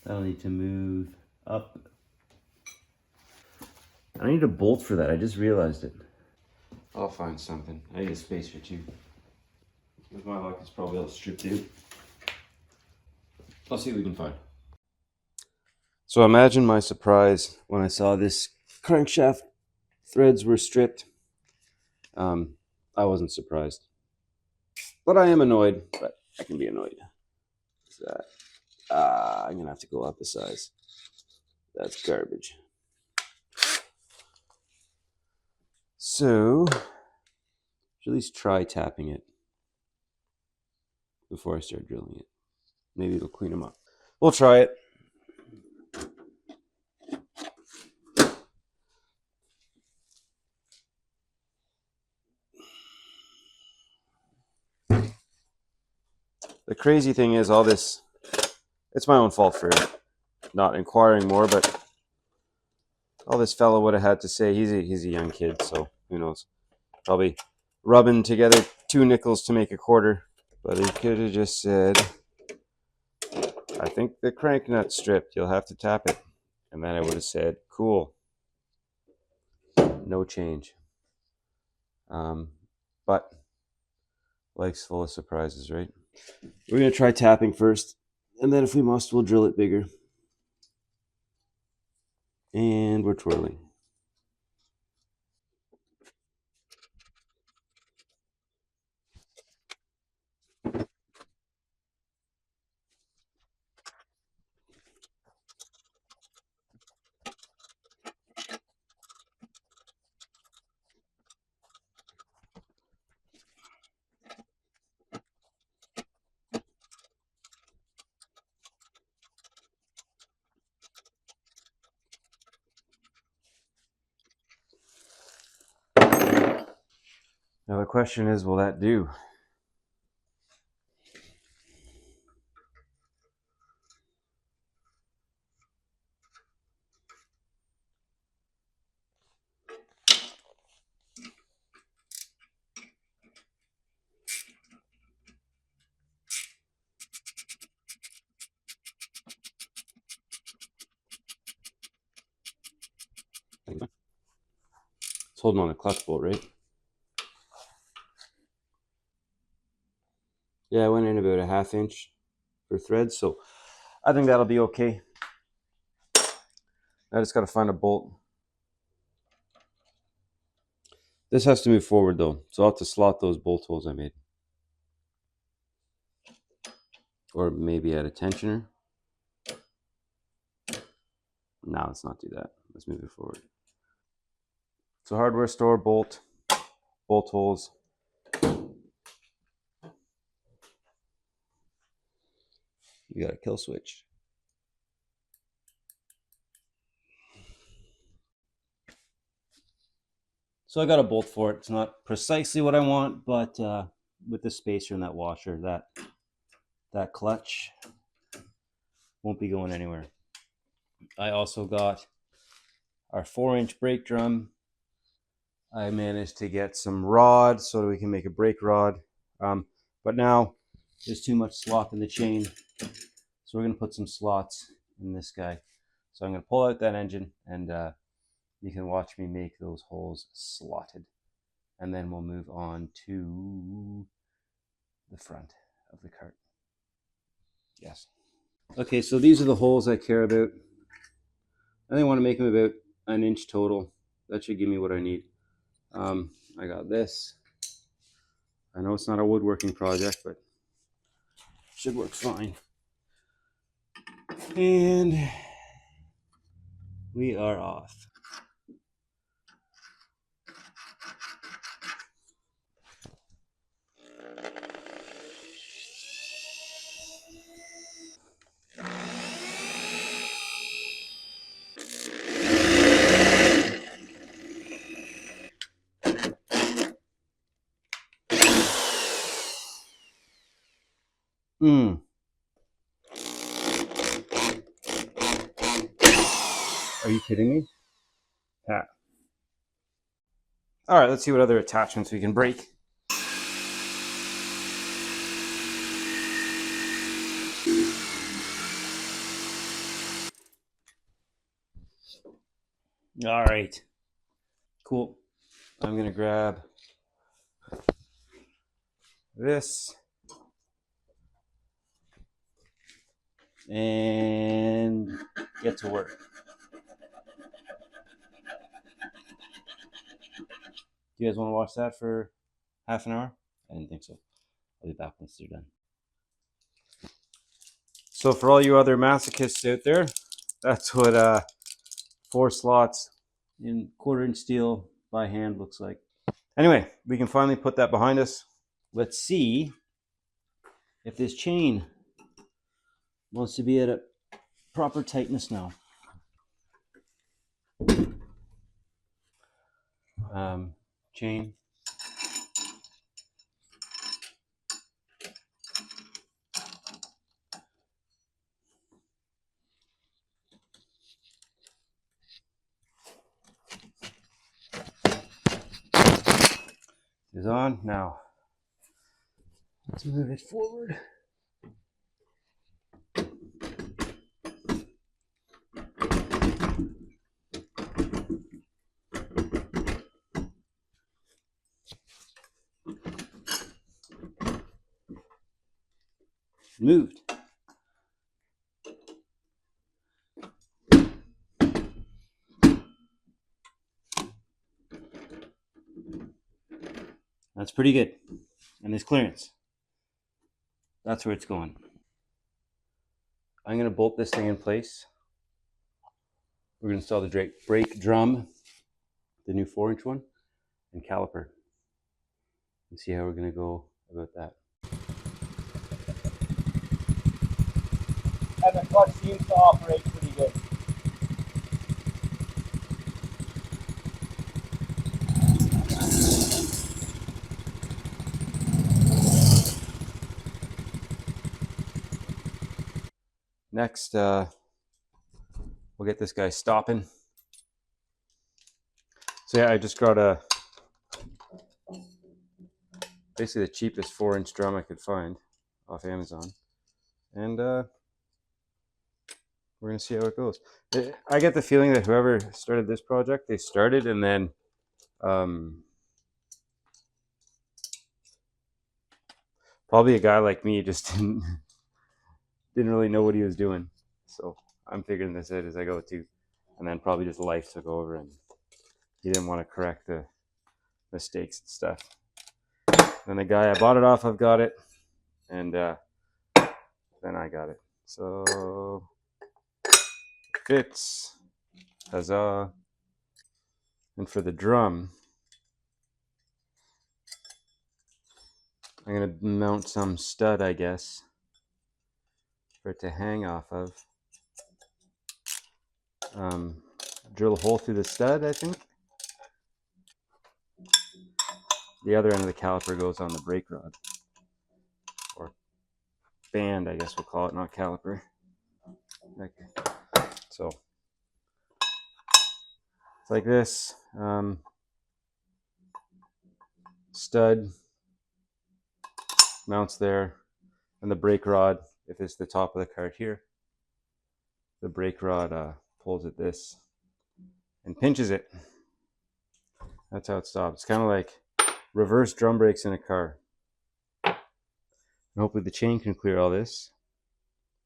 That'll need to move up. I need a bolt for that. I just realized it. I'll find something. I need a spacer too. With my luck, it's probably all stripped out. I'll see what we can find. So imagine my surprise when I saw this crankshaft threads were stripped. I wasn't surprised. But I am annoyed. But I can be annoyed. What's that? I'm going to have to go up a size. That's garbage. So, should at least try tapping it before I start drilling it. Maybe it'll clean them up. We'll try it. The crazy thing is all this, it's my own fault for not inquiring more, but all this fellow would have had to say, he's a young kid, so who knows. Probably rubbing together 2 nickels to make a quarter. But he could have just said, I think the crank nut's stripped, you'll have to tap it. And then I would have said, cool. No change. But life's full of surprises, right? We're going to try tapping first, and then if we must, we'll drill it bigger. And we're twirling. question is, will that do? It's holding on a clutch bolt, right? Yeah, I went in about a 1/2 inch for threads, so I think that'll be okay. I just got to find a bolt. this has to move forward though, so I'll have to slot those bolt holes I made. Or maybe add a tensioner. No, let's not do that. Let's move it forward. So hardware store, bolt holes. You got a kill switch. So I got a bolt for it. It's not precisely what I want, but with the spacer and that washer, that clutch won't be going anywhere. I also got our 4-inch brake drum. I managed to get some rod so that we can make a brake rod. But now there's too much slot in the chain. So we're going to put some slots in this guy. So I'm going to pull out that engine and you can watch me make those holes slotted. And then we'll move on to the front of the cart. Yes. Okay, so these are the holes I care about. I think I want to make them about 1 inch total. That should give me what I need. I got this. I know it's not a woodworking project, but it should work fine. And we are off. Are you kidding me? Pat. All right, let's see what other attachments we can break. All right. Cool. I'm going to grab this and get to work. Do you guys want to watch that for half an hour? I didn't think so. I'll be back once they're done. So for all you other masochists out there, that's what 4 slots in 1/4 inch steel by hand looks like. Anyway, we can finally put that behind us. Let's see if this chain wants to be at a proper tightness now. Chain. Is on. Now, let's move it forward. Moved. That's pretty good. And there's clearance. That's where it's going. I'm going to bolt this thing in place. We're going to install the brake drum, the new 4-inch one, and caliper. And see how we're going to go about that. And the clutch seems to operate pretty good. next, we'll get this guy stopping. So yeah, I just got basically the cheapest 4-inch drum I could find off Amazon, and we're gonna see how it goes. I get the feeling that whoever started this project, they started and then probably a guy like me just didn't really know what he was doing. So I'm figuring this out as I go too, and then probably just life took over and he didn't want to correct the mistakes and stuff. Then the guy I bought it off of got it, and then I got it. So it fits. Huzzah. And for the drum, I'm going to mount some stud, I guess, for it to hang off of. Drill a hole through the stud, I think. The other end of the caliper goes on the brake rod. Or band, I guess we'll call it, not caliper. So it's like this. Stud mounts there, and the brake rod, if it's the top of the cart here, the brake rod pulls at this and pinches it. That's how it stops. It's kind of like reverse drum brakes in a car. And hopefully the chain can clear all this.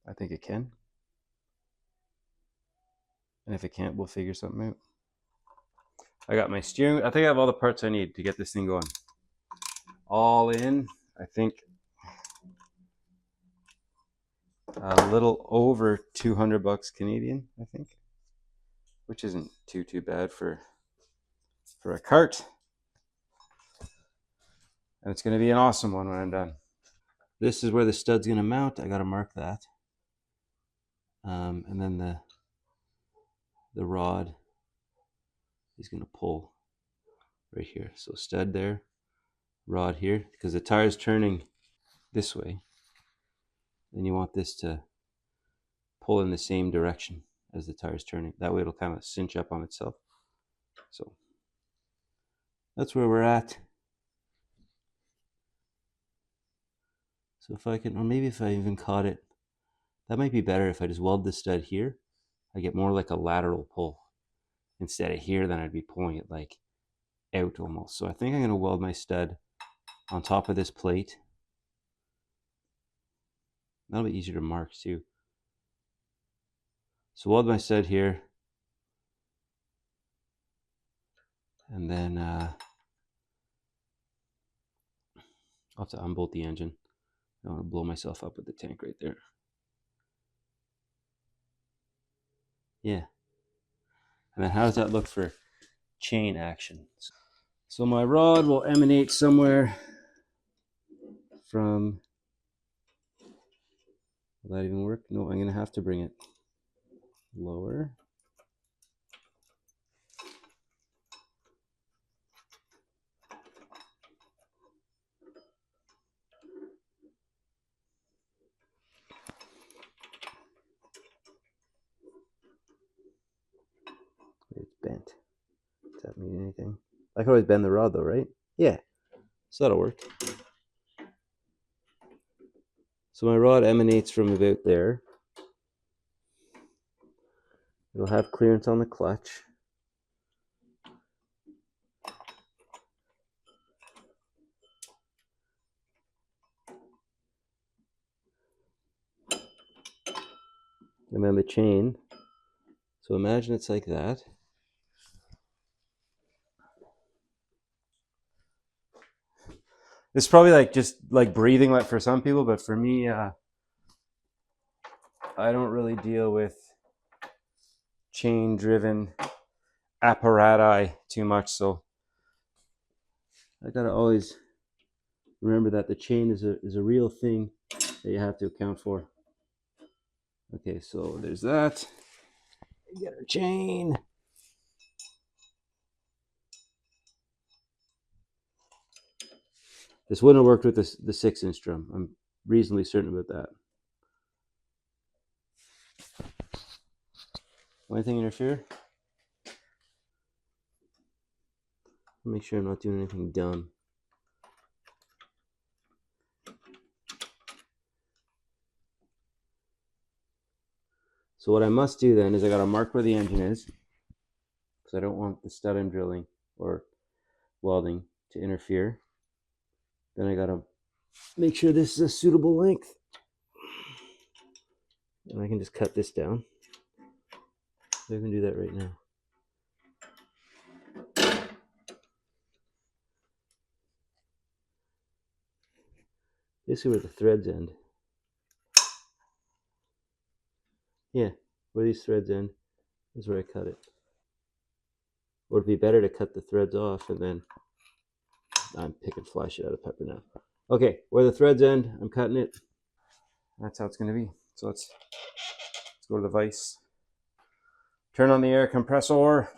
I think it can. And if it can't, we'll figure something out. I got my steering. I think I have all the parts I need to get this thing going. All in, I think a little over 200 bucks Canadian, I think, which isn't too bad for a cart. And it's going to be an awesome one when I'm done. This is where the stud's going to mount. I got to mark that. And then the rod is going to pull right here. So stud there, rod here, because the tire's turning this way. Then you want this to pull in the same direction as the tire's turning. That way it'll kind of cinch up on itself. So that's where we're at. So if I can, or maybe if I even caught it, that might be better if I just weld the stud here. I get more like a lateral pull. Instead of here, then I'd be pulling it like out almost. So I think I'm going to weld my stud on top of this plate. That'll be easier to mark too. So weld my stud here. And then I'll have to unbolt the engine. I don't want to blow myself up with the tank right there. Yeah. And then how does that look for chain action? So my rod will emanate somewhere from, will that even work? No, I'm going to have to bring it lower. It's bent. Does that mean anything? I can always bend the rod though, right? Yeah. So that'll work. So my rod emanates from about there. It'll have clearance on the clutch. And then the chain. So imagine it's like that. It's probably like just like breathing like for some people, but for me, I don't really deal with chain driven apparati too much, so I gotta always remember that the chain is a real thing that you have to account for. Okay, so there's that. Get our chain. This wouldn't have worked with the 6-inch drum. I'm reasonably certain about that. Will anything interfere? Make sure I'm not doing anything dumb. So what I must do then is I gotta mark where the engine is, because I don't want the stud I'm drilling or welding to interfere. Then I gotta make sure this is a suitable length. And I can just cut this down. So I can do that right now. This is where the threads end. Yeah, where these threads end is where I cut it. Or it'd be better to cut the threads off and then I'm picking fly shit out of pepper now. Okay, where the threads end, I'm cutting it. That's how it's gonna be. So let's go to the vise. Turn on the air compressor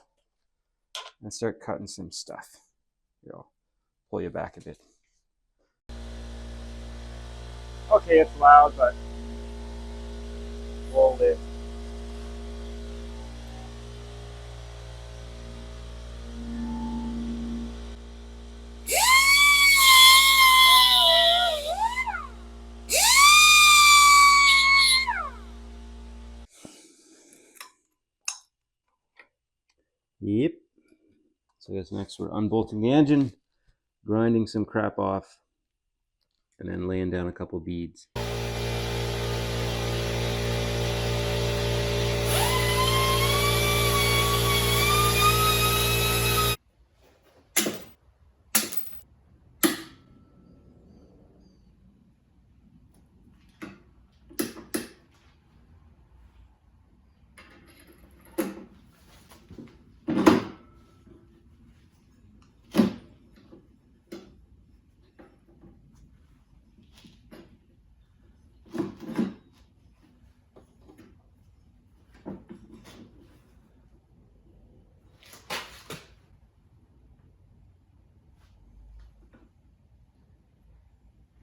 and start cutting some stuff. Here, I'll pull you back a bit. Okay, it's loud, but we'll live. Yep. So I guess next we're unbolting the engine, grinding some crap off, and then laying down a couple beads.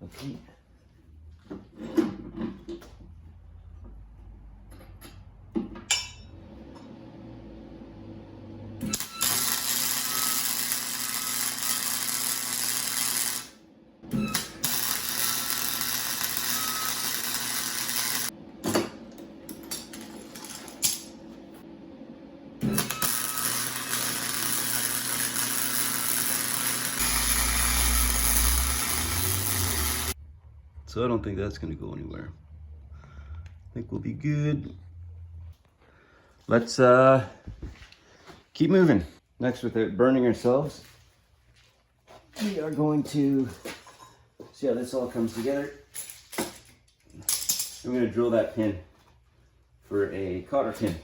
Okay. So I don't think that's going to go anywhere. I think we'll be good. Let's keep moving. Next, without burning ourselves, we are going to see how this all comes together. I'm going to drill that pin for a cotter pin.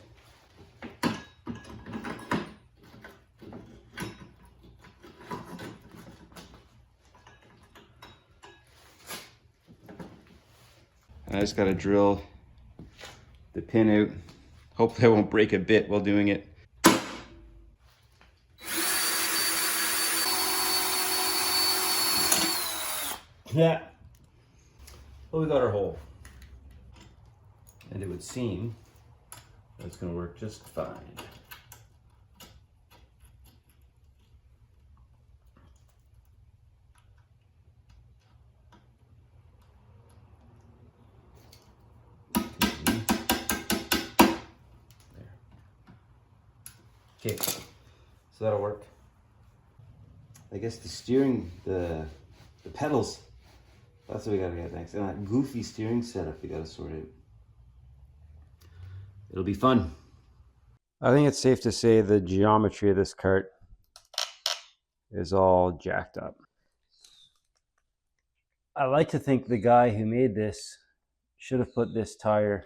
I just got to drill the pin out. Hopefully I won't break a bit while doing it. Yeah. Well, we got our hole. And it would seem that's going to work just fine. Okay, so that'll work. I guess the steering, the pedals, that's what we gotta get next. And that goofy steering setup we gotta sort out. It'll be fun. I think it's safe to say the geometry of this cart is all jacked up. I like to think the guy who made this should have put this tire,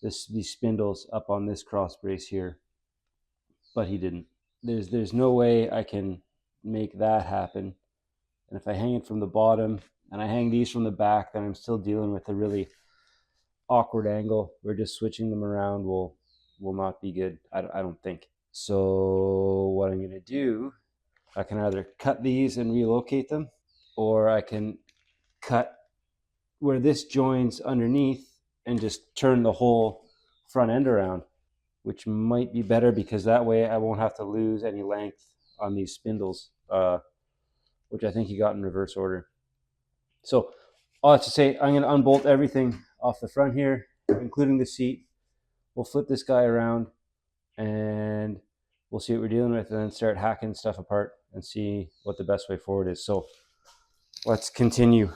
these spindles up on this cross brace here, but he didn't. There's no way I can make that happen. And if I hang it from the bottom and I hang these from the back, then I'm still dealing with a really awkward angle where just switching them around will not be good. I don't think. So what I'm going to do, I can either cut these and relocate them, or I can cut where this joins underneath and just turn the whole front end around, which might be better because that way I won't have to lose any length on these spindles, which I think he got in reverse order. So all I have to say, I'm going to unbolt everything off the front here, including the seat. We'll flip this guy around and we'll see what we're dealing with, and then start hacking stuff apart and see what the best way forward is. So let's continue.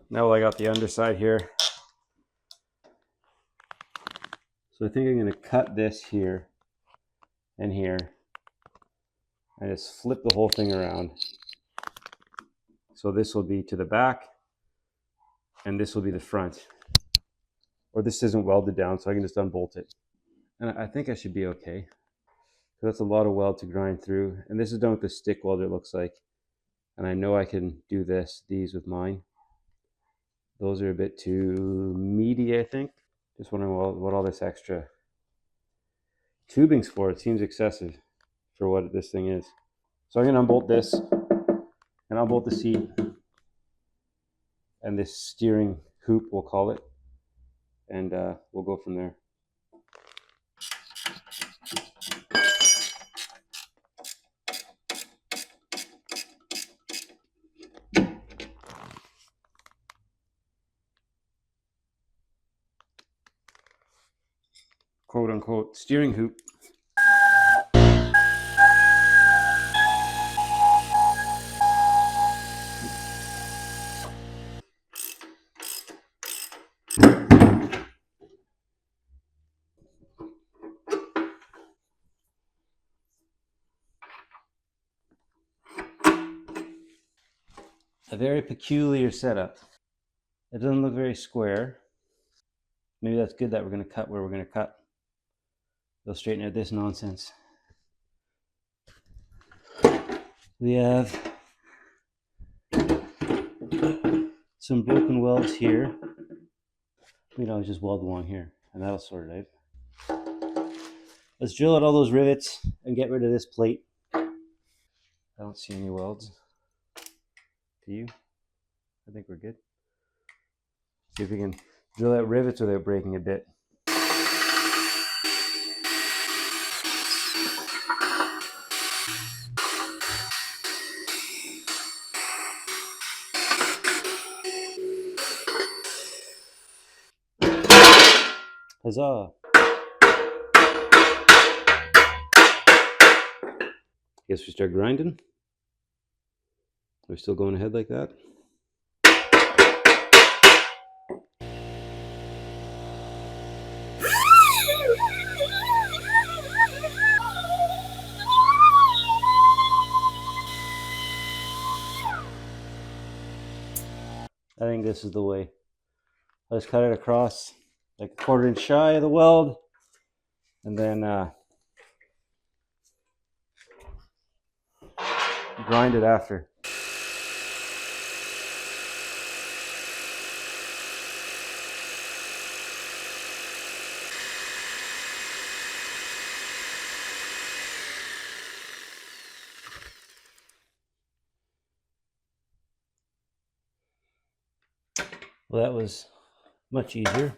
Now I got the underside here. So I think I'm going to cut this here and here and just flip the whole thing around. So this will be to the back and this will be the front. Or this isn't welded down, so I can just unbolt it. And I think I should be okay. So that's a lot of weld to grind through. And this is done with the stick welder, it looks like. And I know I can do these with mine. Those are a bit too meaty, I think. Just wondering what all this extra tubing's for. It seems excessive for what this thing is. So I'm going to unbolt this and unbolt the seat and this steering hoop, we'll call it. And we'll go from there. Quote unquote steering hoop. A very peculiar setup. It doesn't look very square. Maybe that's good that we're going to cut where we're going to cut. They'll straighten out this nonsense. We have some broken welds here. I'll just weld along here and that'll sort it out. Let's drill out all those rivets and get rid of this plate. I don't see any welds. Do you? I think we're good. See if we can drill out rivets without breaking a bit. Huzzah! Guess we start grinding. We're still going ahead like that. I think this is the way. I just cut it across like a 1/4 inch shy of the weld, and then grind it after. Well, that was much easier.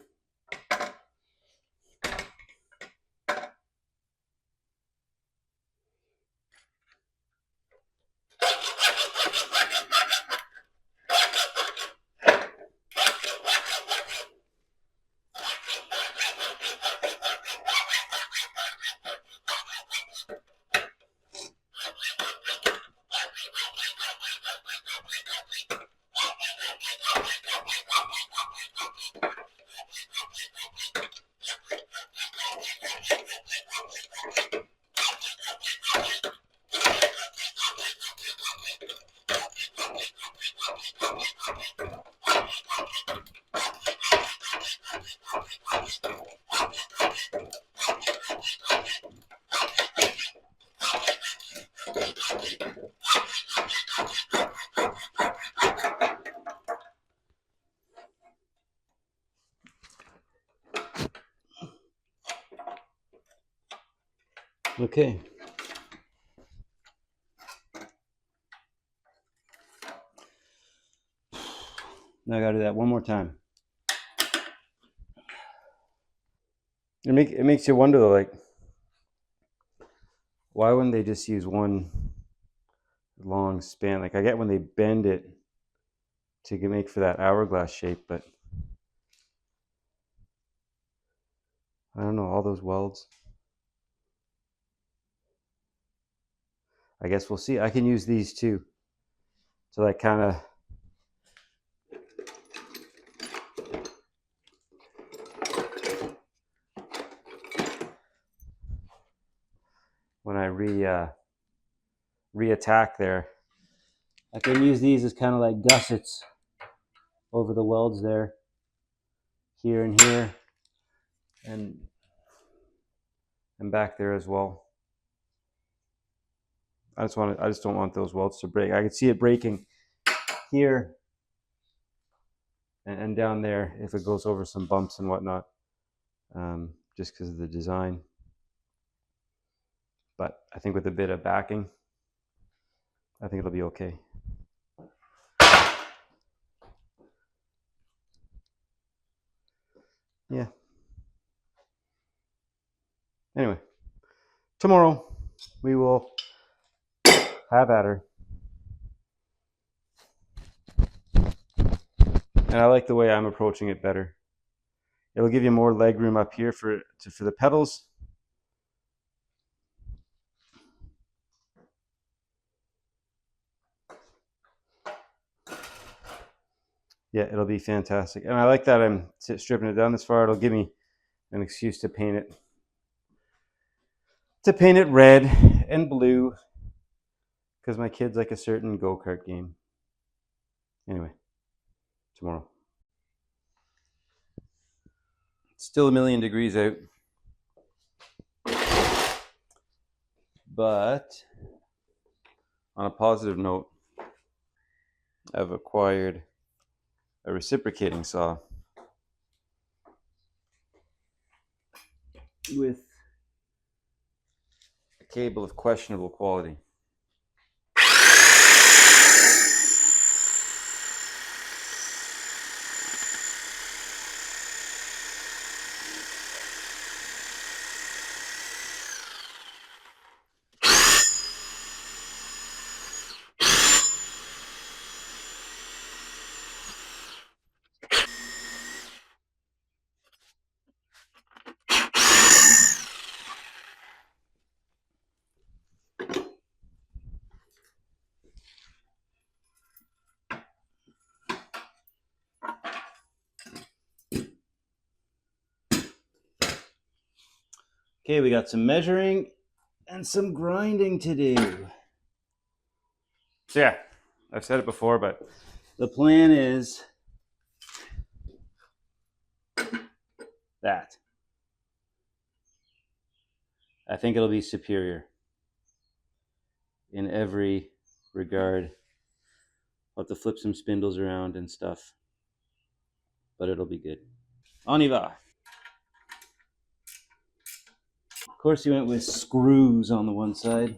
Okay. Now I gotta do that one more time. It makes you wonder though, like, why wouldn't they just use one long span? Like, I get when they bend it to make for that hourglass shape, but I don't know, all those welds. I guess we'll see. I can use these too. So that kind of when I re-attack there, I can use these as kind of like gussets over the welds there, here and here, and back there as well. I just don't want those welds to break. I can see it breaking here and down there if it goes over some bumps and whatnot, just because of the design. But I think with a bit of backing, I think it'll be okay. Yeah. Anyway, tomorrow we will have at her. And I like the way I'm approaching it better. It'll give you more leg room up here for the pedals. Yeah, it'll be fantastic. And I like that I'm stripping it down this far. It'll give me an excuse to paint it. To paint it red and blue. Because my kids like a certain Go Kart game. Anyway, tomorrow. It's still a million degrees out. But on a positive note, I've acquired a reciprocating saw with a cable of questionable quality. Okay, we got some measuring and some grinding to do. So yeah, I've said it before, but the plan is that. I think it'll be superior in every regard. I'll have to flip some spindles around and stuff, but it'll be good. On y va. Of course, he went with screws on the one side.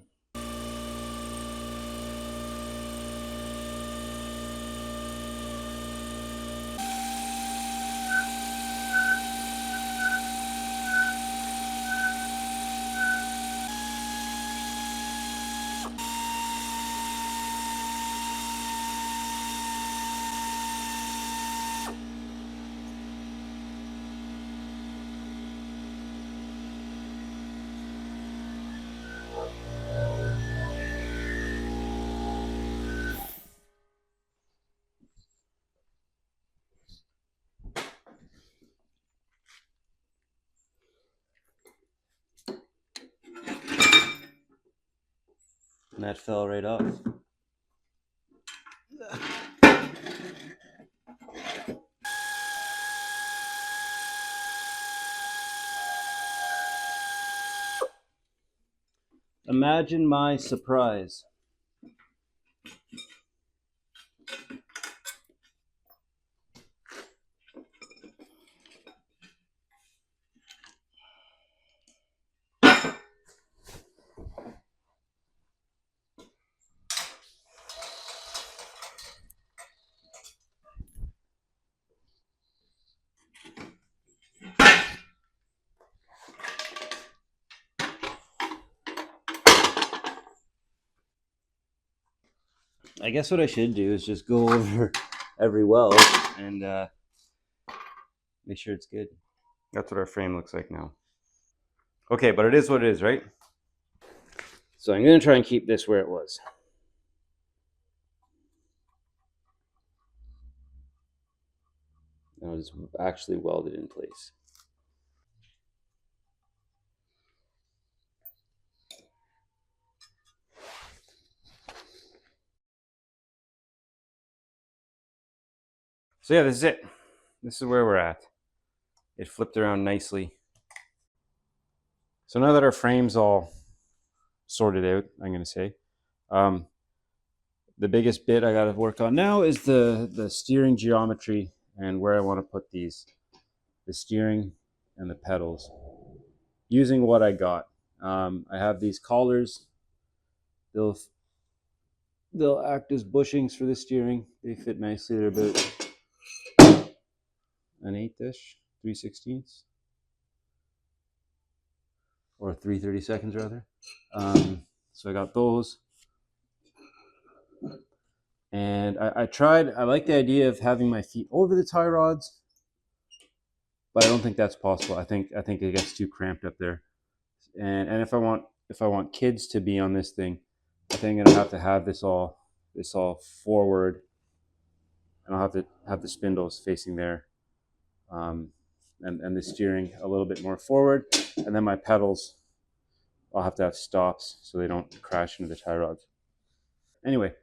And that fell right off. Imagine my surprise I guess what I should do is just go over every weld and make sure it's good. That's what our frame looks like now. Okay, but it is what it is, right? So I'm going to try and keep this where it was. Now it's actually welded in place. So yeah, this is it. This is where we're at. It flipped around nicely. So now that our frame's all sorted out, I'm going to say, the biggest bit I got to work on now is the steering geometry and where I want to put these, the steering and the pedals, using what I got. I have these collars. They'll act as bushings for the steering. They fit nicely. They're about an 8-ish, 3/16, or 3/32 rather. So I got those. And I like the idea of having my feet over the tie rods, but I don't think that's possible. I think it gets too cramped up there. And if I want kids to be on this thing, I think I'm gonna have this all forward, and I'll have to have the spindles facing there, and the steering a little bit more forward, and then my pedals, I'll have to have stops so they don't crash into the tie rods. Anyway,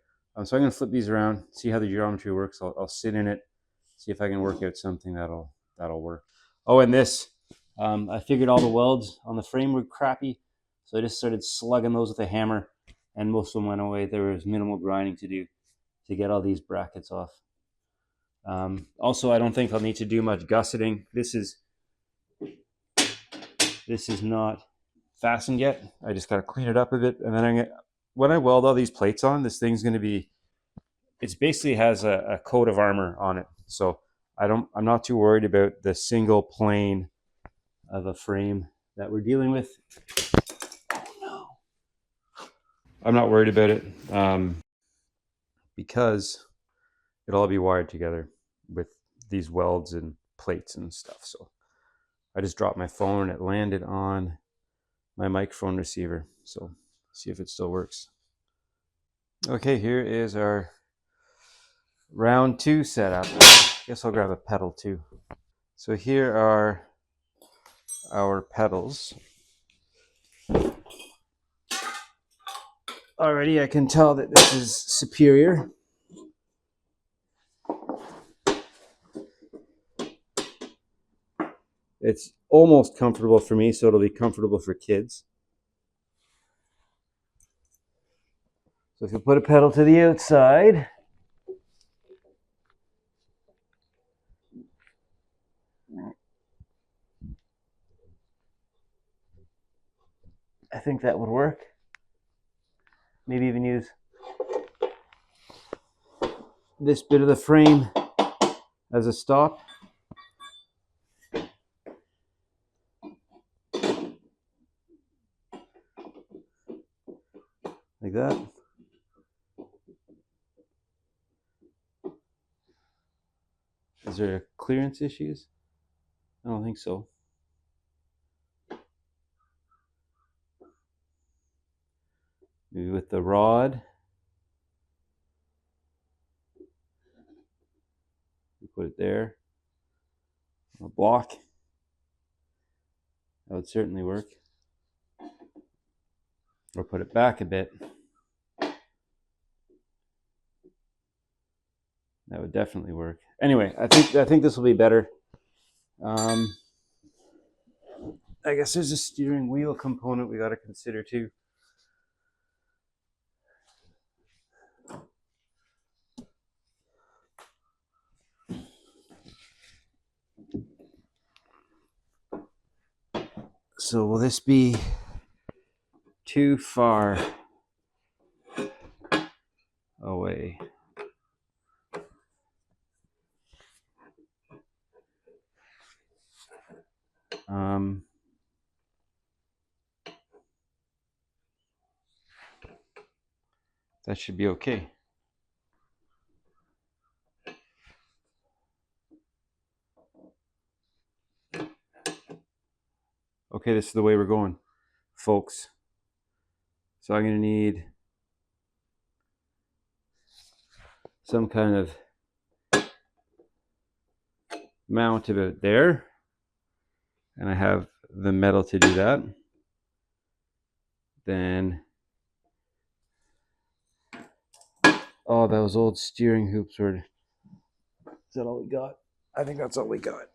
so I'm gonna flip these around, see how the geometry works. I'll sit in it, see if I can work out something that'll work. Oh, and this, I figured all the welds on the frame were crappy, so I just started slugging those with a hammer, and most of them went away. There was minimal grinding to do to get all these brackets off. Also, I don't think I'll need to do much gusseting. This is not fastened yet. I just gotta clean it up a bit, and then when I weld all these plates on, this thing's gonna be, it basically has a coat of armor on it. So I'm not too worried about the single plane of a frame that we're dealing with. Oh no. I'm not worried about it because it'll all be wired together with these welds and plates and stuff. So I just dropped my phone. It landed on my microphone receiver. So see if it still works. Okay, here is our round 2 setup. I guess I'll grab a pedal too. So here are our pedals. Already I can tell that this is superior. It's almost comfortable for me, so it'll be comfortable for kids. So if you put a pedal to the outside, I think that would work. Maybe even use this bit of the frame as a stop. Like that. Is there clearance issues? I don't think so. Maybe with the rod. We put it there. A block. That would certainly work. Or put it back a bit. That would definitely work. Anyway, I think this will be better. I guess there's a steering wheel component we got to consider too. So will this be too far away? That should be okay. Okay, this is the way we're going, folks. So I'm going to need some kind of mount about there. And I have the metal to do that. Then, oh, those old steering hoops were, is that all we got? I think that's all we got.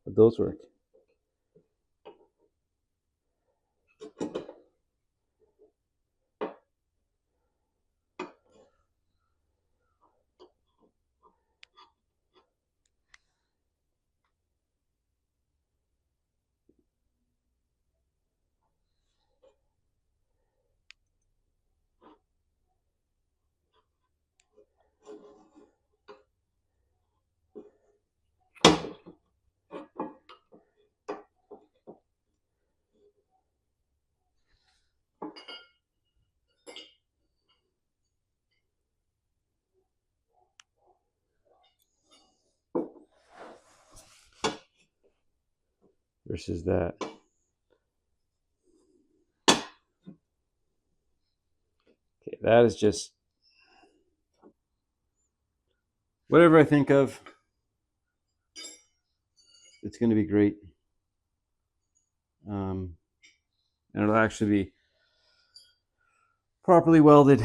But those work. Versus that. Okay, that is just whatever I think of. It's going to be great. And it'll actually be properly welded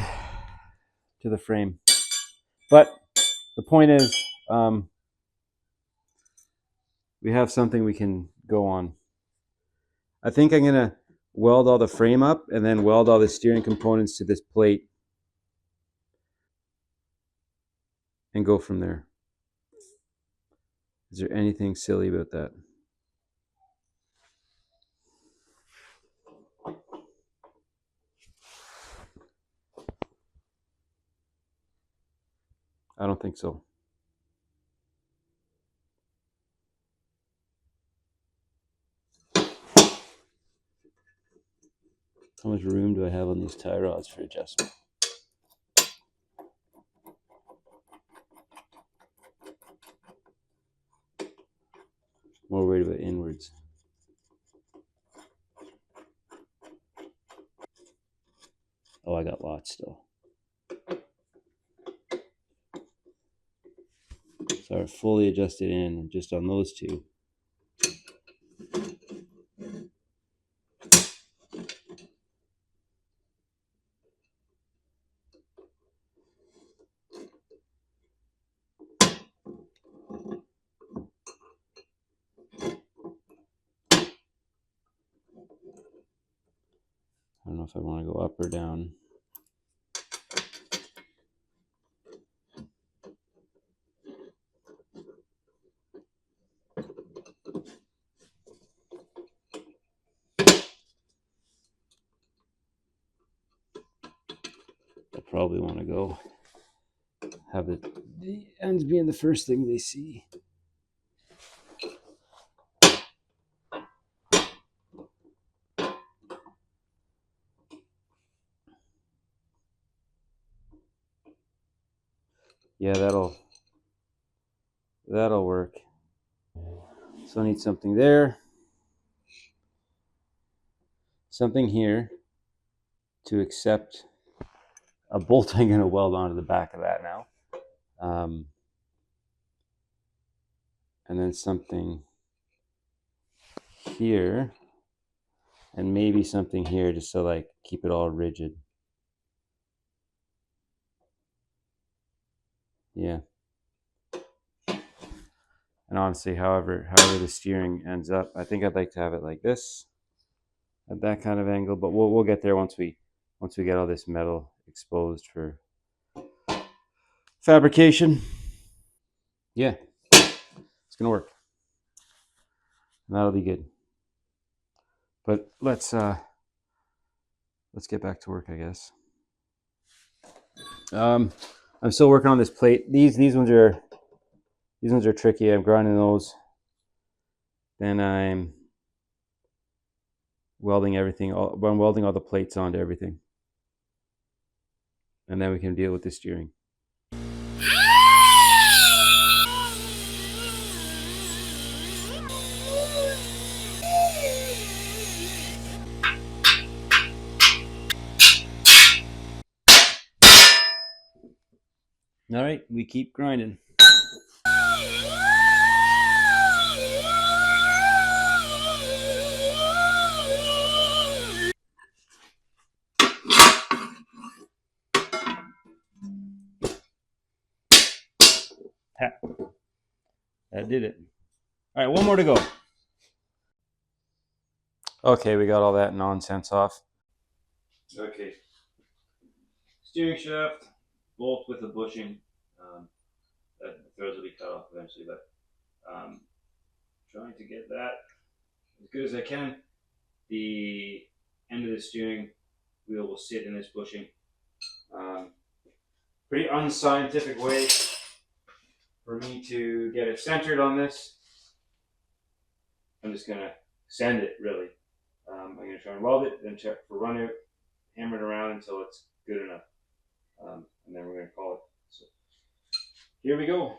to the frame. But the point is, we have something we can go on. I think I'm going to weld all the frame up and then weld all the steering components to this plate and go from there. Is there anything silly about that? I don't think so. How much room do I have on these tie rods for adjustment? More worried about inwards. Oh, I got lots still. So I fully adjusted in just on those two. I don't know if I want to go up or down. I probably want to go have the ends being the first thing they see. Yeah, that'll work. So I need something there, something here to accept a bolt I'm going to weld onto the back of that now. And then something here, and maybe something here just to like keep it all rigid. Yeah. And honestly, however the steering ends up, I think I'd like to have it like this, at that kind of angle. But we'll get there once we get all this metal exposed for fabrication. Yeah, it's gonna work. And that'll be good. But let's get back to work, I guess. I'm still working on this plate. These ones are tricky. I'm grinding those. Then I'm welding everything. I'm welding all the plates onto everything, and then we can deal with the steering. All right, we keep grinding. That did it. All right, one more to go. Okay, we got all that nonsense off. Okay. Steering shaft, bolt with a bushing. The threads will be cut off eventually, but trying to get that as good as I can. The end of the steering wheel will sit in this bushing. Pretty unscientific way for me to get it centered on this. I'm just going to sand it, really. I'm going to try and weld it, then check for run out, hammer it around until it's good enough. And then we're going to call it. So here we go.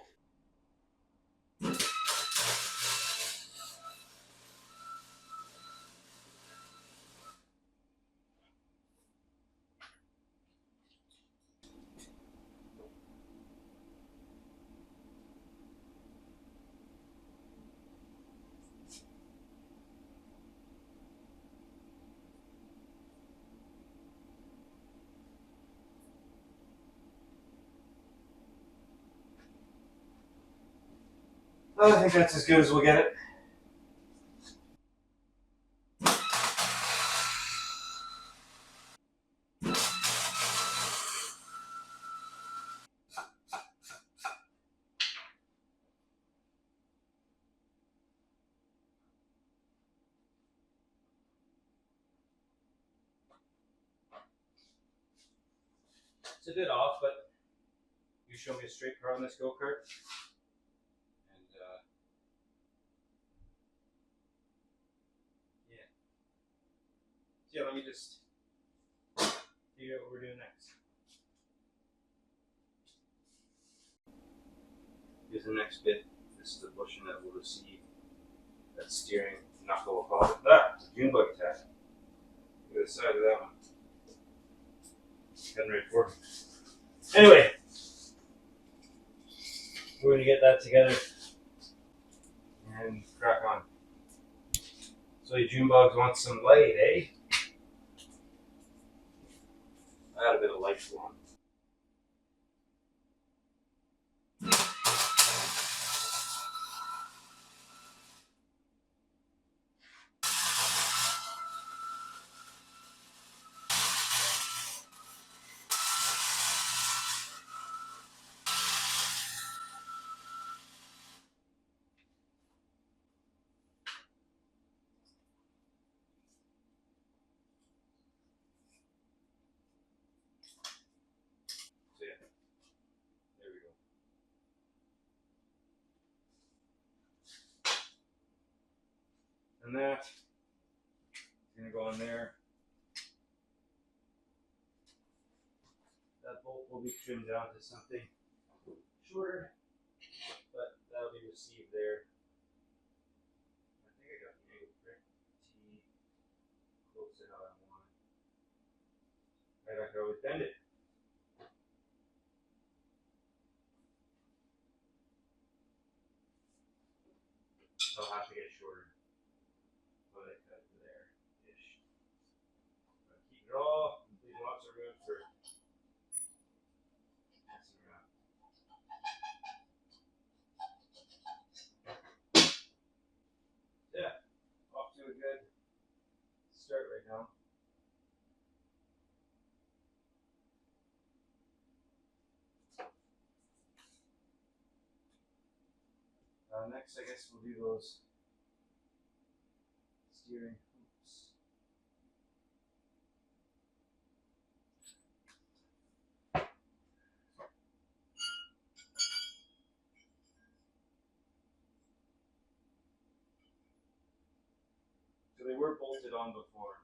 Well, I think that's as good as we'll get it. It's a bit off, but you show me a straight car on this Go Kart. And yeah, let me just figure out what we're doing next. Here's the next bit. This is the bushing that will receive that steering knuckle above that. It's a June bug attack. The other side of that one. Heading right for it. Anyway, we're going to get that together and crack on. So you June bugs want some light, eh? I had a bit of light for them. So yeah, there we go. And that's going to go in there. That bolt will be trimmed down to something shorter, but that'll be received there. I think I got the angle pretty close to how I want it. I could always bend it. So I'll have to get shorter. But I cut it there-ish. But keep it all, leave lots of room for messing around. Yeah, off to a good start right now. Next, I guess we'll do those steering hoops. they were bolted on before.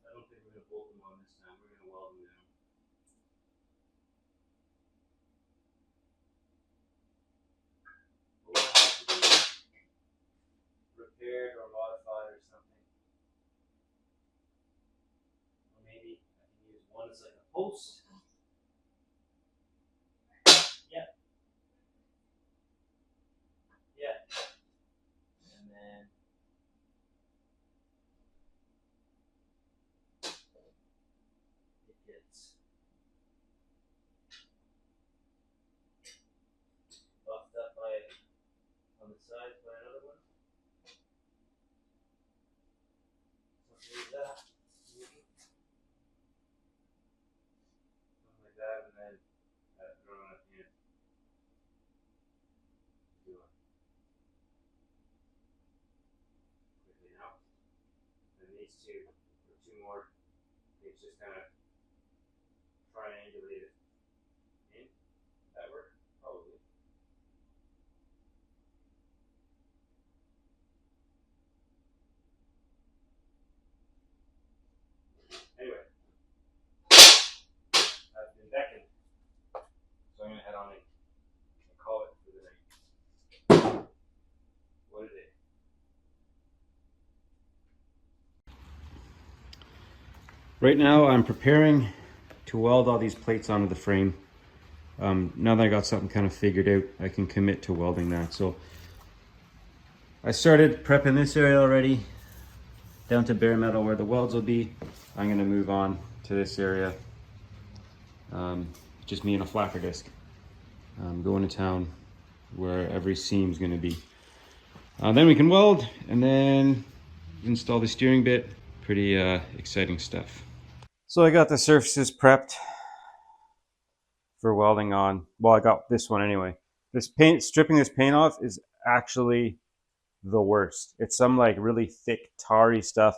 I don't think we're going to bolt them on this time. We're going to weld them down. We'll have to be repaired or modified or something. Or maybe I can use one as like a post. Yeah. Yeah. And then it gets buffed up by on the sides by another one. Something like that. Something like that, and then throw it at the end. Do it quickly now. And these two, or two more, it's just kind of triangulated in. That work? Probably. Anyway, I've been decking, so I'm gonna head on and call it for the night. What is it? Right now, I'm preparing to weld all these plates onto the frame. Now that I got something kind of figured out, I can commit to welding that. So I started prepping this area already, down to bare metal where the welds will be. I'm going to move on to this area. Just me and a flapper disc. Going to town where every seam's going to be. Then we can weld and then install the steering bit. Pretty exciting stuff. So I got the surfaces prepped for welding on. Well, I got this one anyway. This paint, stripping this paint off is actually the worst. It's some like really thick tarry stuff.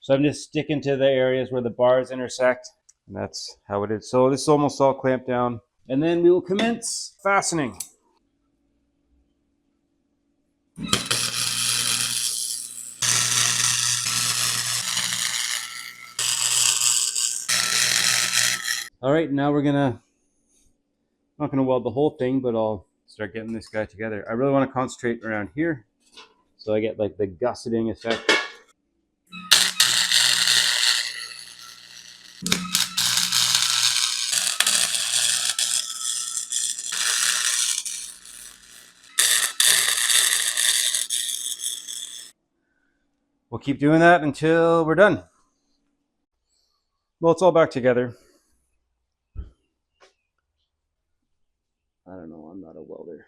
So I'm just sticking to the areas where the bars intersect, and that's how it is. So this is almost all clamped down, and then we will commence fastening. All right, now we're gonna, not gonna weld the whole thing, but I'll start getting this guy together. I really want to concentrate around here, so I get like the gusseting effect. We'll keep doing that until we're done. Well, it's all back together. I don't know, I'm not a welder.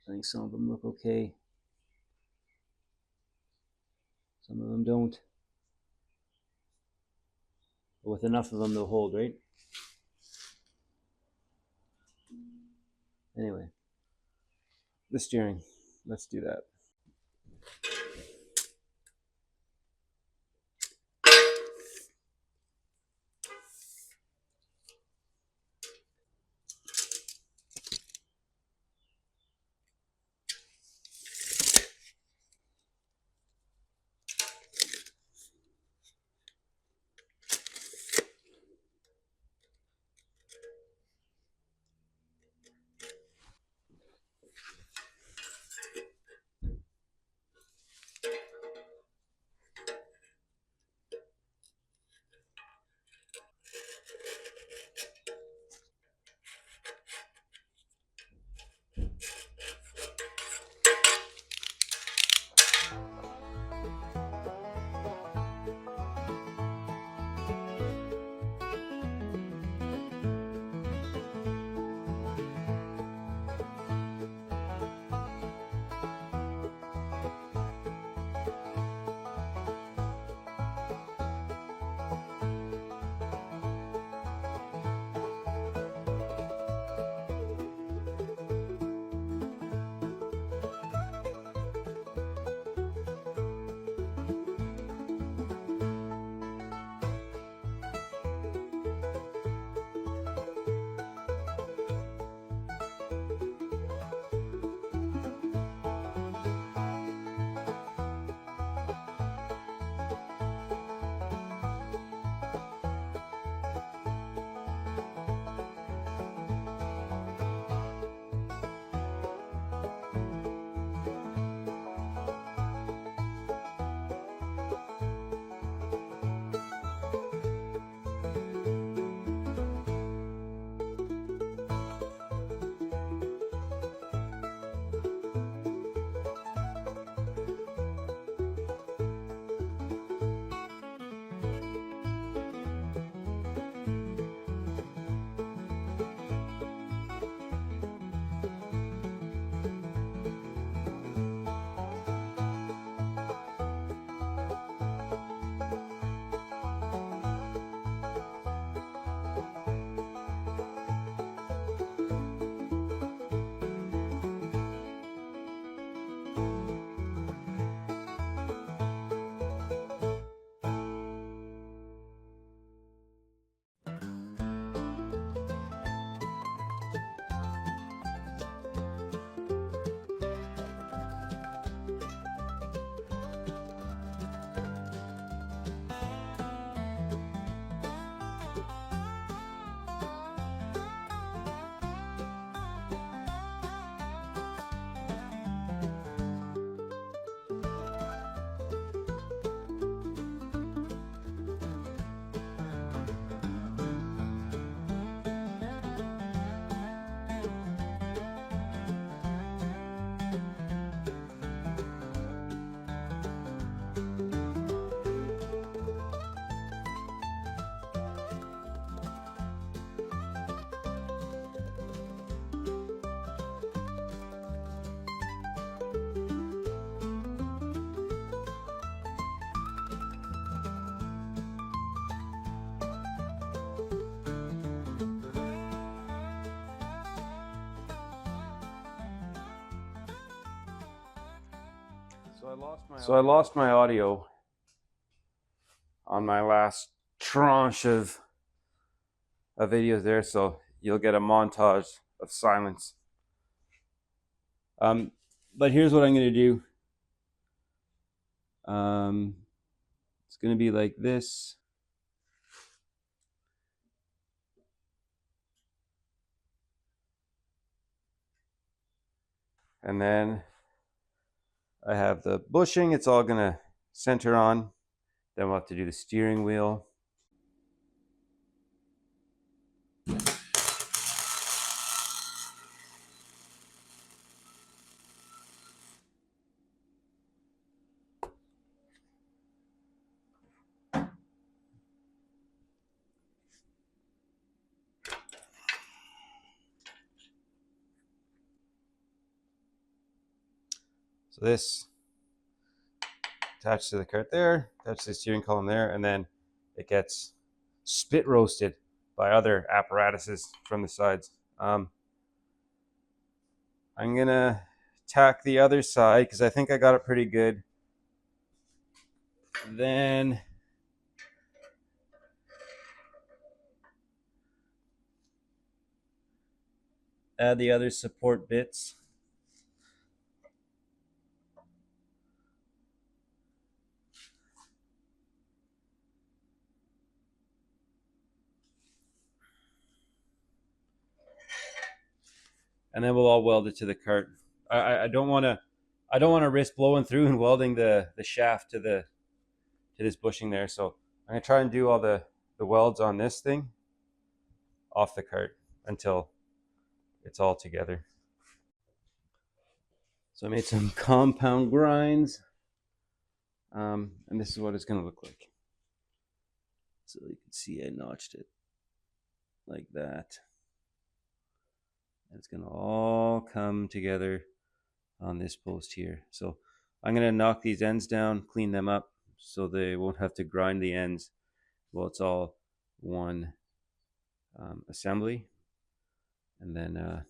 I think some of them look okay. Some of them don't. But with enough of them, they'll hold, right? Anyway, the steering, let's do that. So I lost my audio on my last tranche of videos there, so you'll get a montage of silence. But here's what I'm going to do. It's going to be like this. And then I have the bushing. It's all going to center on. Then we'll have to do the steering wheel. So this attached to the cart there, attached to the steering column there, and then it gets spit roasted by other apparatuses from the sides. I'm gonna tack the other side because I think I got it pretty good. Then add the other support bits. And then we'll all weld it to the cart. I don't want to risk blowing through and welding the shaft to this bushing there. So I'm gonna try and do all the welds on this thing off the cart until it's all together. So I made some compound grinds, and this is what it's gonna look like. So you can see I notched it like that. It's gonna all come together on this post here. So I'm gonna knock these ends down, clean them up so they won't have to grind the ends. Well, it's all one assembly. And then I'm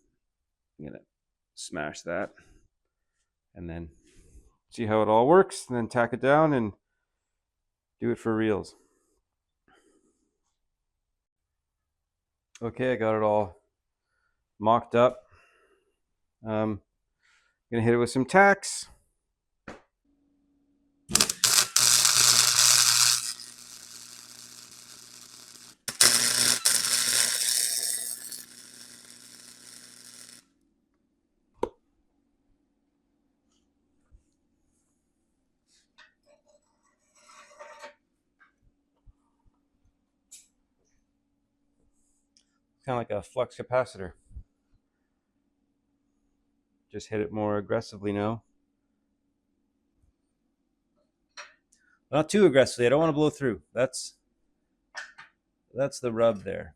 gonna smash that and then see how it all works, and then tack it down and do it for reals. Okay, I got it all mocked up. Gonna hit it with some tacks. Kind of like a flux capacitor. Just hit it more aggressively now. Not too aggressively. I don't want to blow through. That's the rub there.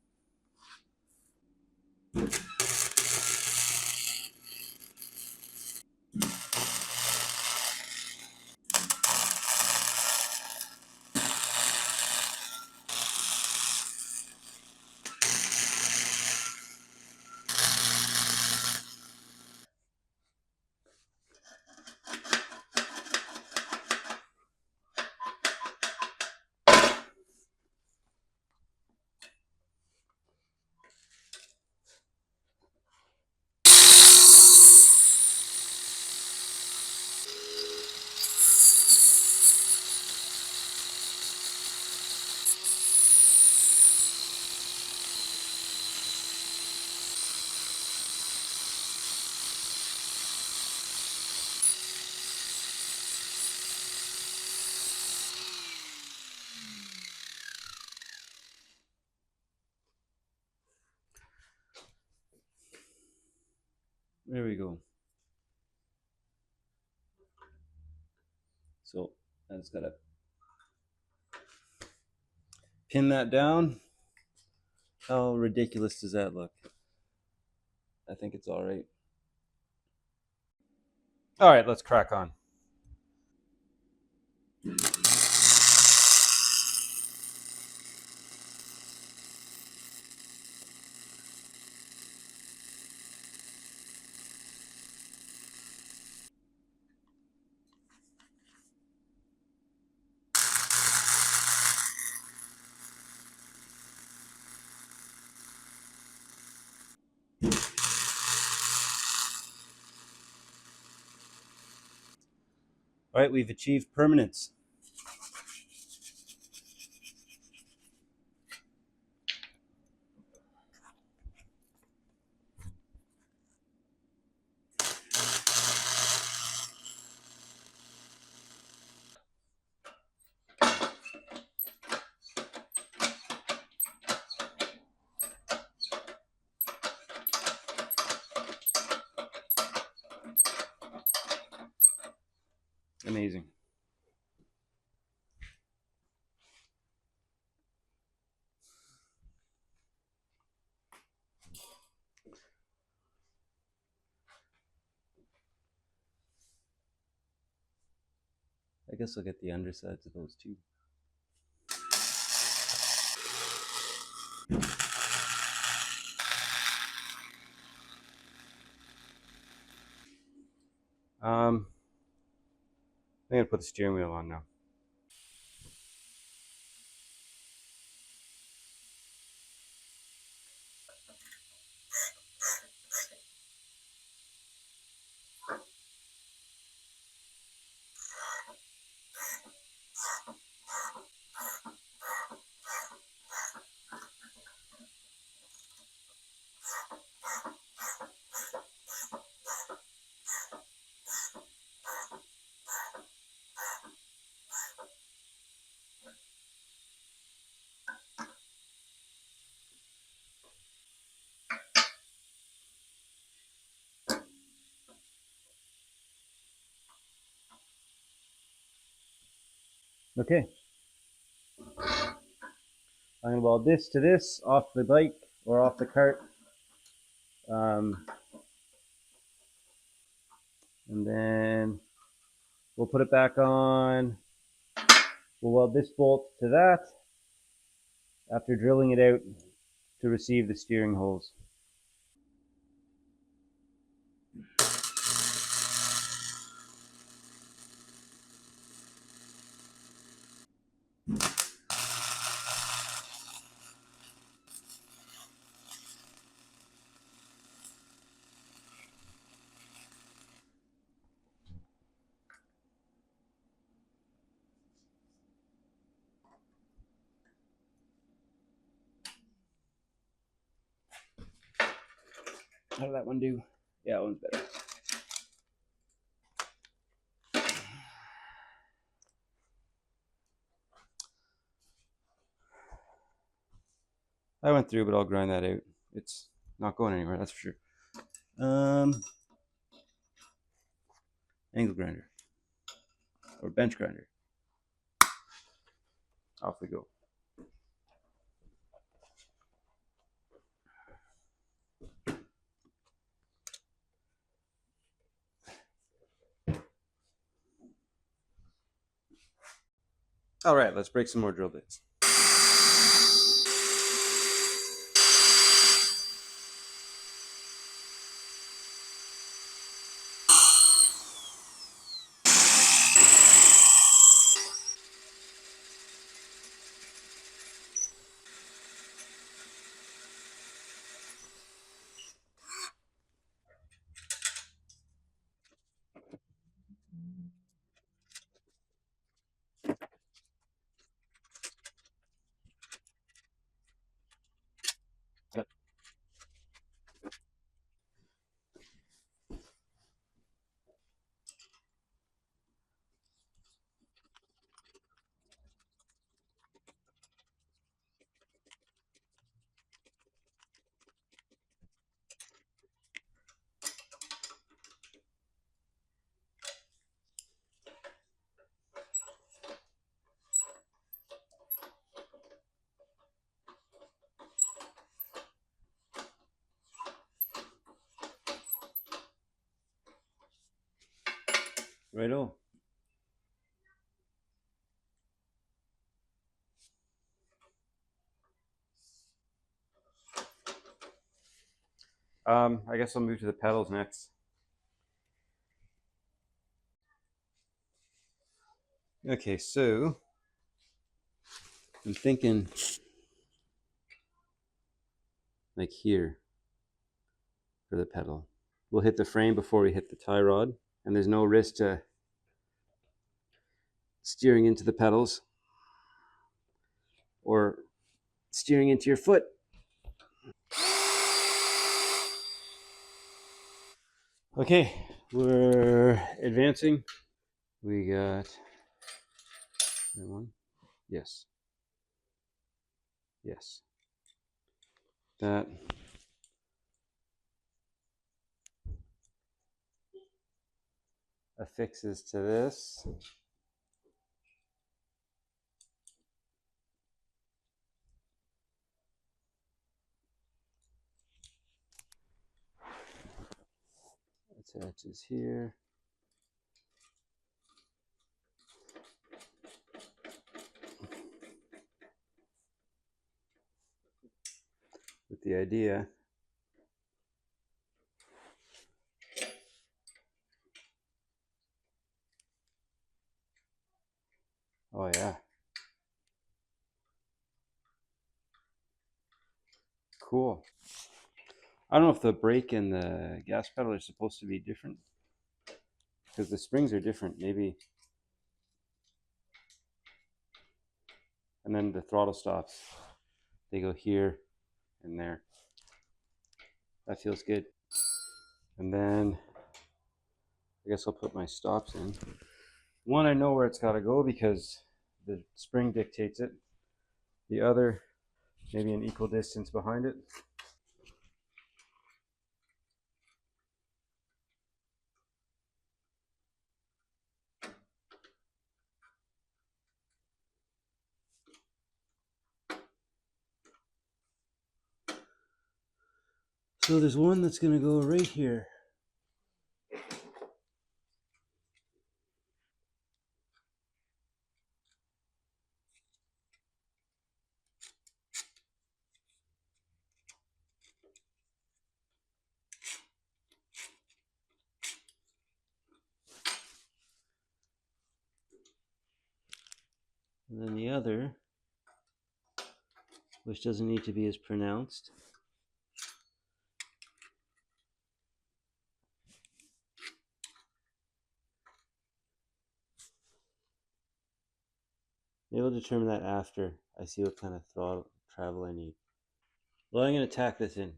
There we go. So I just gotta pin that down. How ridiculous does that look? I think it's all right. All right, let's crack on. All right, we've achieved permanence. Amazing. I guess I'll get the undersides of those too. I'm gonna put the steering wheel on now. Okay. I'm going to weld this to this off the bike or off the cart. And then we'll put it back on. We'll weld this bolt to that after drilling it out to receive the steering holes. How did that one do? Yeah, that one's better. I went through, but I'll grind that out. It's not going anywhere, that's for sure. Angle grinder. Or bench grinder. Off we go. All right, let's break some more drill bits. Right on. I guess I'll move to the pedals next. Okay, so I'm thinking like here for the pedal. We'll hit the frame before we hit the tie rod, and there's no risk to steering into the pedals or steering into your foot. Okay, we're advancing. We got one. Yes. Yes. That. Affixes to this. Attaches here. With the idea oh yeah, cool. I don't know if the brake and the gas pedal are supposed to be different because the springs are different, maybe. And then the throttle stops, they go here and there. That feels good. And then I guess I'll put my stops in. One, I know where it's got to go because the spring dictates it. The other, maybe an equal distance behind it. So there's one that's going to go right here. And then the other, which doesn't need to be as pronounced, maybe I'll determine that after I see what kind of throttle travel I need. Well, I'm going to tack this in.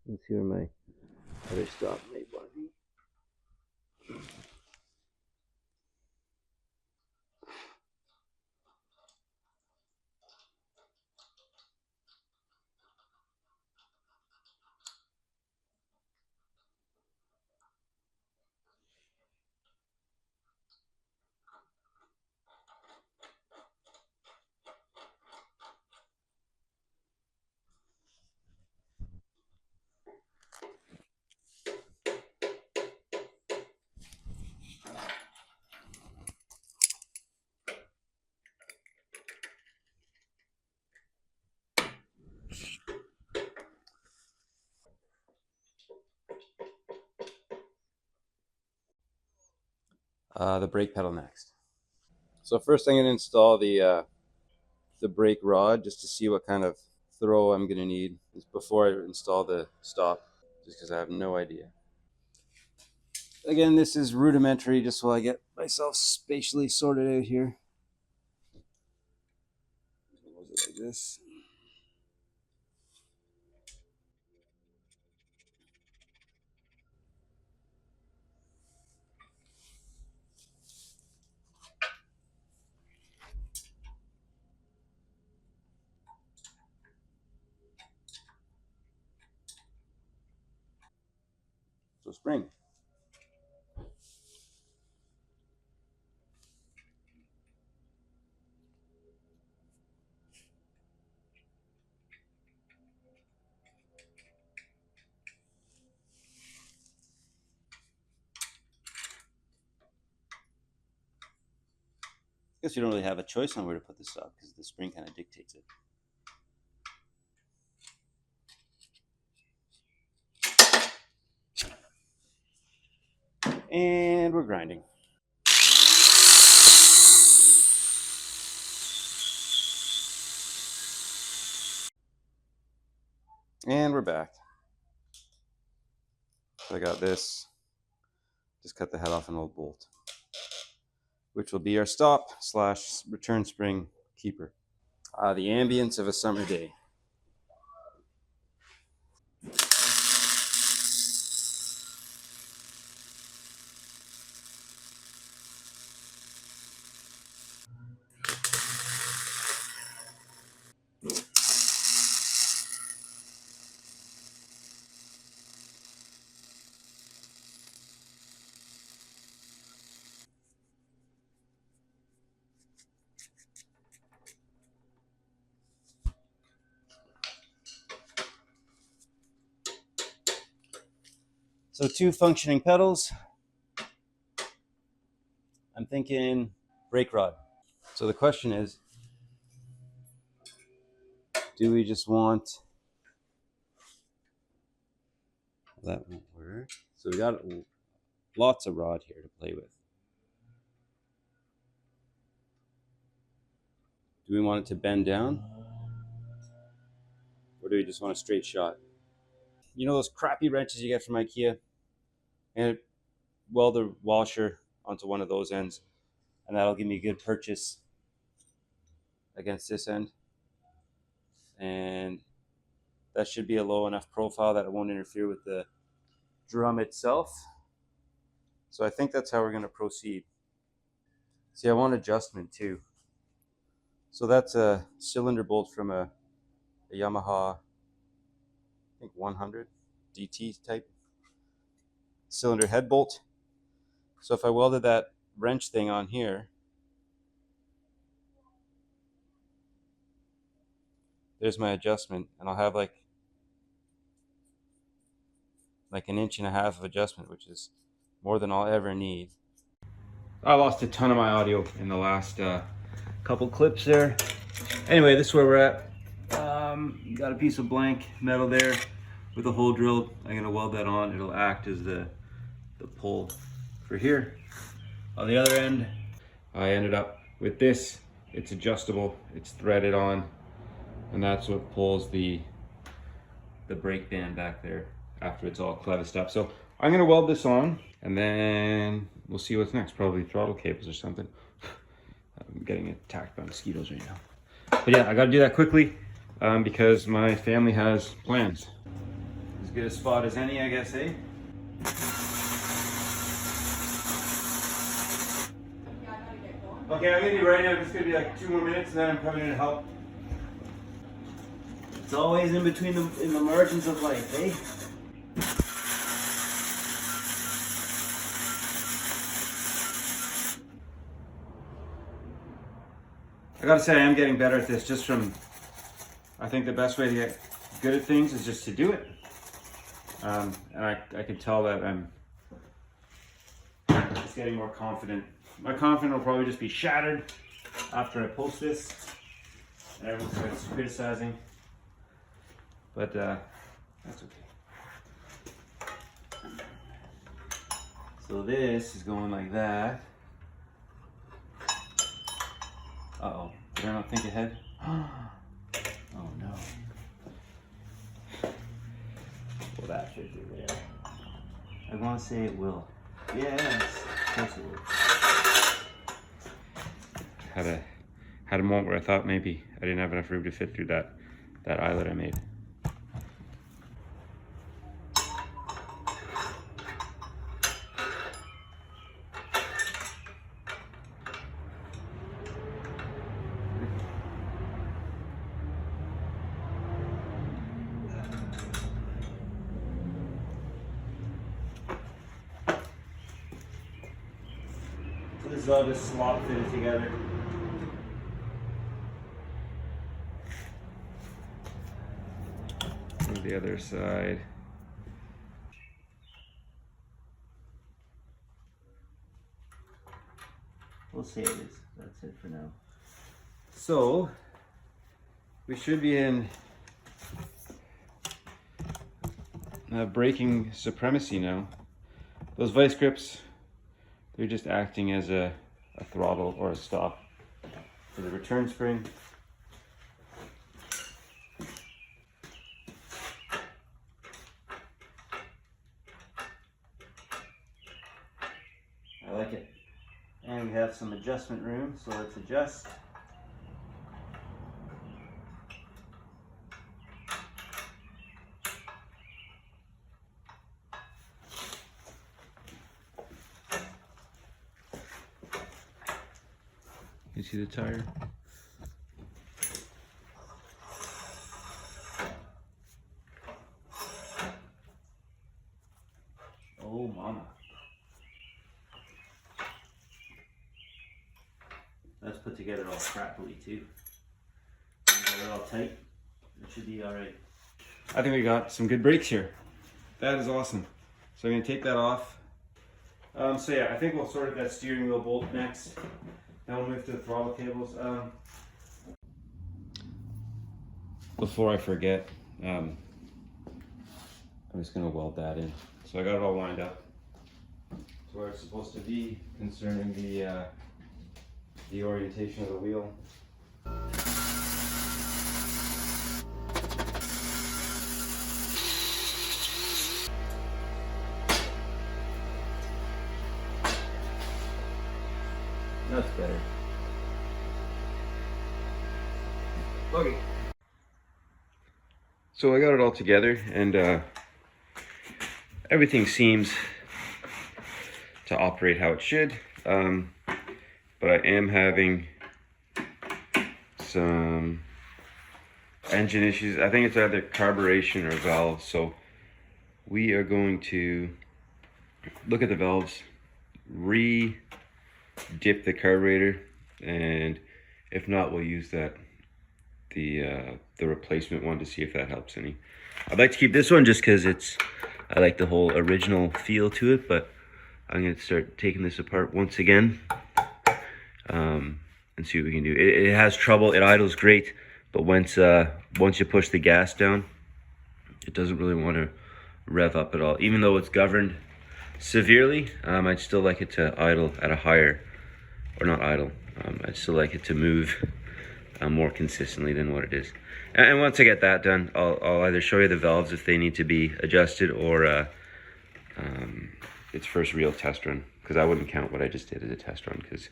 Let's see where my other stop may want to be. The brake pedal next. So first I'm going to install the brake rod just to see what kind of throw I'm going to need before I install the stop, just because I have no idea. Again, this is rudimentary just while I get myself spatially sorted out here. Was it like this? So spring. I guess you don't really have a choice on where to put the stop because the spring kind of dictates it. And we're grinding. And we're back. So I got this. Just cut the head off an old bolt, which will be our stop / return spring keeper. The ambience of a summer day. So 2 functioning pedals. I'm thinking brake rod. So the question is, do we just want... That won't work. So we got lots of rod here to play with. Do we want it to bend down? Or do we just want a straight shot? You know those crappy wrenches you get from IKEA? And weld a washer onto one of those ends, and that'll give me a good purchase against this end. And that should be a low enough profile that it won't interfere with the drum itself. So I think that's how we're going to proceed. See, I want adjustment too. So that's a cylinder bolt from a Yamaha, I think 100 DT type cylinder head bolt. So if I welded that wrench thing on here, there's my adjustment, and I'll have like 1.5 inches of adjustment, which is more than I'll ever need. I lost a ton of my audio in the last couple clips there. Anyway, this is where we're at. Got a piece of blank metal there with a hole drilled. I'm gonna weld that on. It'll act as the pull for here. On the other end, I ended up with this. It's adjustable, it's threaded on, and that's what pulls the brake band back there after it's all cleviced up. So I'm gonna weld this on, and then we'll see what's next. Probably throttle cables or something. I'm getting attacked by mosquitoes right now. But yeah, I gotta do that quickly because my family has plans. As good a spot as any, I guess, eh? Okay, I'm gonna be right now. It's gonna be like 2 more minutes, and then I'm coming in to help. It's always in between in the margins of life, eh? I gotta say, I am getting better at this just from, I think the best way to get good at things is just to do it. And I can tell that I'm just getting more confident. My confidence will probably just be shattered after I post this and everyone starts criticizing. But that's okay. So this is going like that. Uh-oh, did I not think ahead? Oh no. Well, that should do there. I want to say it will. Yes, of course it will. Had a moment where I thought maybe I didn't have enough room to fit through that eyelet I made. So this is all just slop fitted together. The other side. We'll say it is. That's it for now. So we should be in braking supremacy now. Those vice grips, they're just acting as a throttle or a stop for the return spring. I like it. And we have some adjustment room, so let's adjust. You see the tire? Oh, mama. That's put together all crappily too. Got it all tight. It should be all right. I think we got some good brakes here. That is awesome. So I'm gonna take that off. So yeah, I think we'll sort that steering wheel bolt next. Then we'll move to the throttle cables. Before I forget, I'm just gonna weld that in. So I got it all lined up to where it's supposed to be concerning the orientation of the wheel. That's better. Okay. So I got it all together, and everything seems to operate how it should. But I am having some engine issues. I think it's either carburation or valves. So we are going to look at the valves, dip the carburetor, and if not, we'll use the replacement one to see if that helps any. I'd like to keep this one just because I like the whole original feel to it, but I'm going to start taking this apart once again and see what we can do. It has trouble. It idles great, but once you push the gas down, it doesn't really want to rev up at all. Even though it's governed severely, I'd still like it to idle at a higher, or not idle, I'd still like it to move more consistently than what it is. And once I get that done, I'll either show you the valves if they need to be adjusted, or its first real test run, because I wouldn't count what I just did as a test run because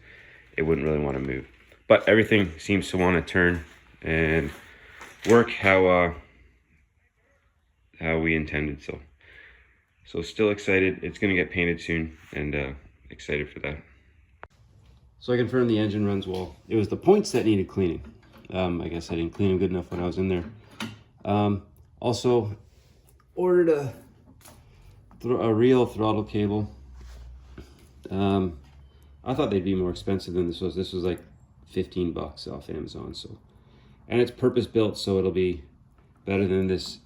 it wouldn't really want to move. But everything seems to want to turn and work how we intended. So still excited. It's going to get painted soon, and excited for that. So I confirmed the engine runs well. It was the points that needed cleaning. I guess I didn't clean them good enough when I was in there. Also ordered a real throttle cable. I thought they'd be more expensive than this was. This was like 15 bucks off Amazon. So, and it's purpose built, so it'll be better than this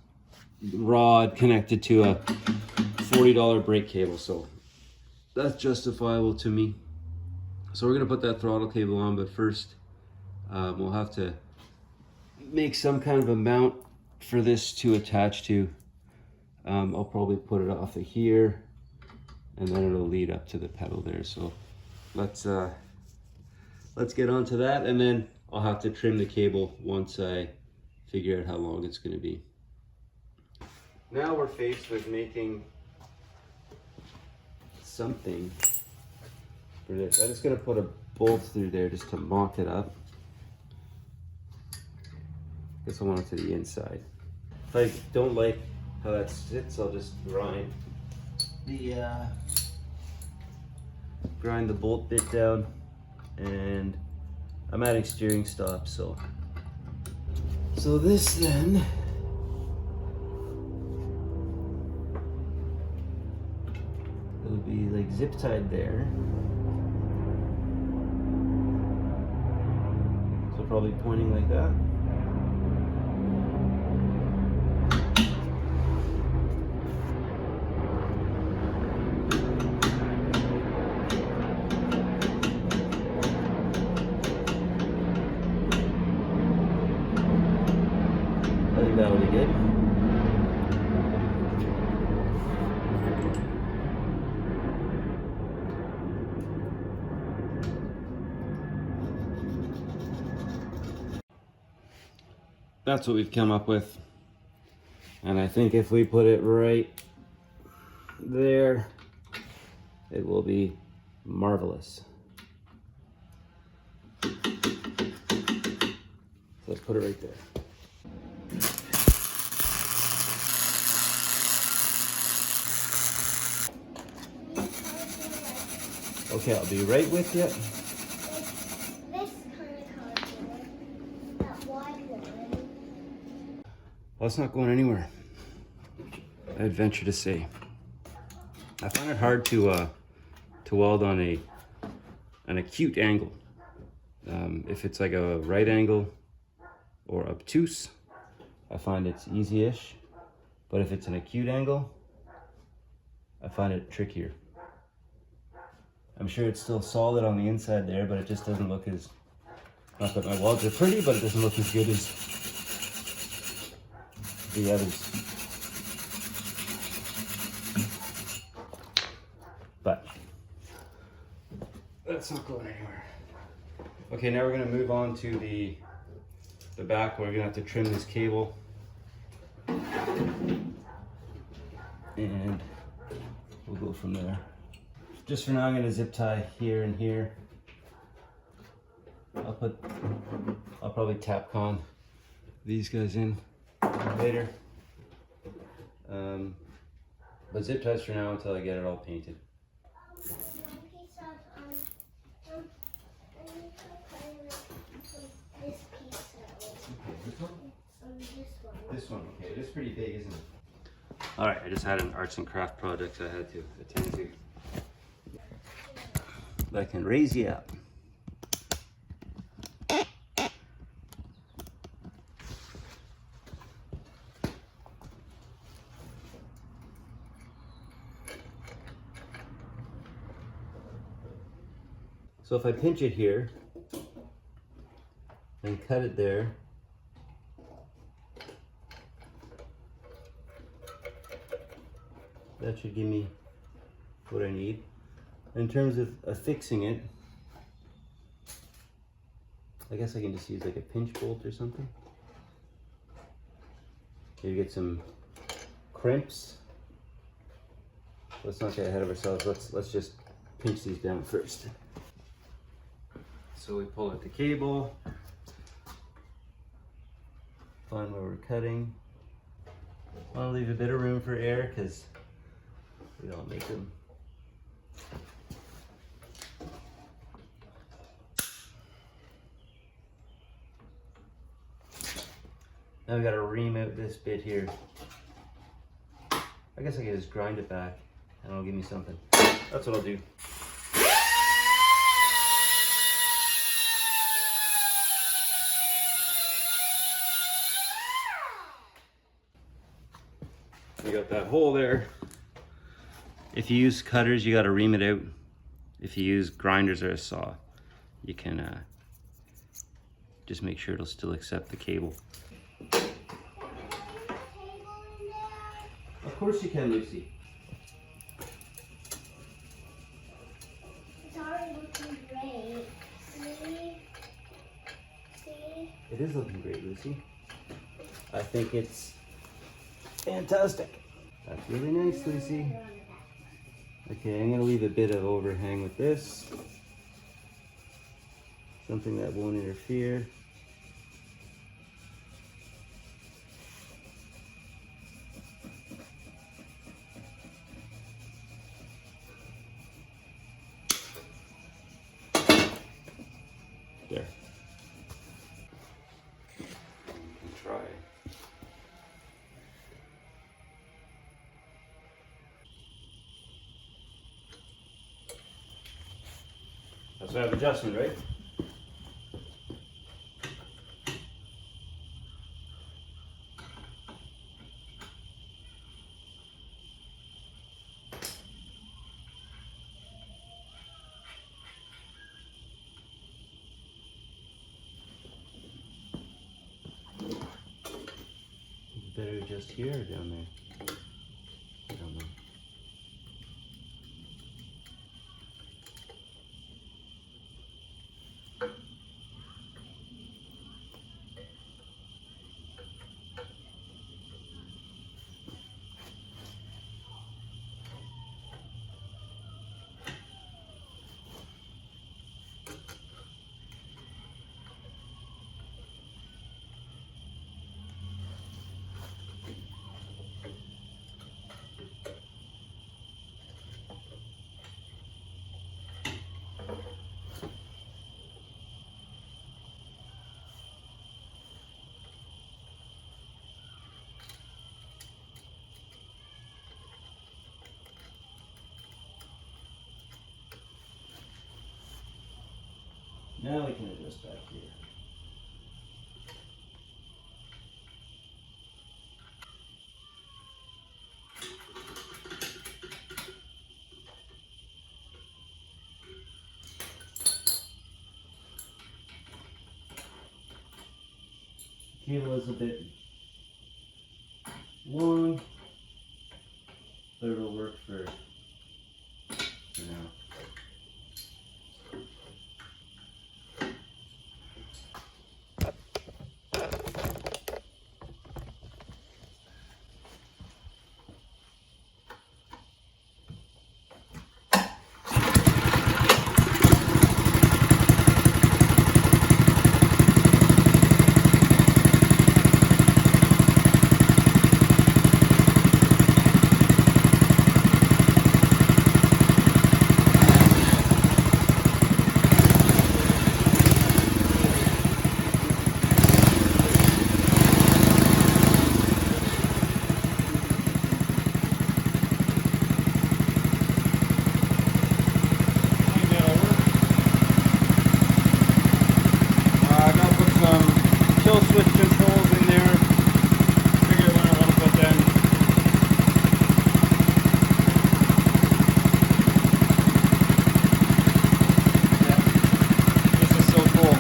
rod connected to a $40 brake cable. So that's justifiable to me. So we're gonna put that throttle cable on, but first we'll have to make some kind of a mount for this to attach to. I'll probably put it off of here, and then it'll lead up to the pedal there. So let's get onto that, and then I'll have to trim the cable once I figure out how long it's going to be. Now we're faced with making something for this. I'm just going to put a bolt through there just to mock it up. Guess I want it to the inside. If I don't like how that sits, I'll just grind the bolt bit down, and I'm adding steering stops, so this then it'll be like zip tied there, so probably pointing like that. That would be good. That's what we've come up with, and I think if we put it right there, it will be marvelous. So let's put it right there. Okay, I'll be right with you. This kind of cardboard, that wide one. Well, it's not going anywhere, I'd venture to say. I find it hard to weld on an acute angle. If it's like a right angle or obtuse, I find it's easy-ish. But if it's an acute angle, I find it trickier. I'm sure it's still solid on the inside there, but it just doesn't look as, not that my welds are pretty, but it doesn't look as good as the others. But that's not going anywhere. Okay, now we're gonna move on to the back where we're gonna have to trim this cable. And we'll go from there. Just for now, I'm gonna zip tie here and here. I'll probably Tapcon these guys in later. But zip ties for now until I get it all painted. This one, okay, it is pretty big, isn't it? All right, I just had an arts and craft project I had to attend to. That can raise you up. So if I pinch it here and cut it there, that should give me what I need. In terms of affixing it, I guess I can just use like a pinch bolt or something. Maybe get some crimps. Let's not get ahead of ourselves. Let's just pinch these down first. So we pull out the cable, find where we're cutting. I want to leave a bit of room for air because we don't make them. Now we got to ream out this bit here. I guess I can just grind it back and it'll give me something. That's what I'll do. We got that hole there. If you use cutters, you got to ream it out. If you use grinders or a saw, you can just make sure it'll still accept the cable. Of course you can, Lucy. It's already looking great. See? It is looking great, Lucy. I think it's fantastic. That's really nice, Lucy. Okay, I'm gonna leave a bit of overhang with this. Something that won't interfere. There. Try. That's what I have adjustment, right? Better adjust here or down there? I don't know. Now we can adjust back here. Cable is a bit long, but it'll work for now. Switch controls in there. Figure when I want to put them. Yeah. This is so cool.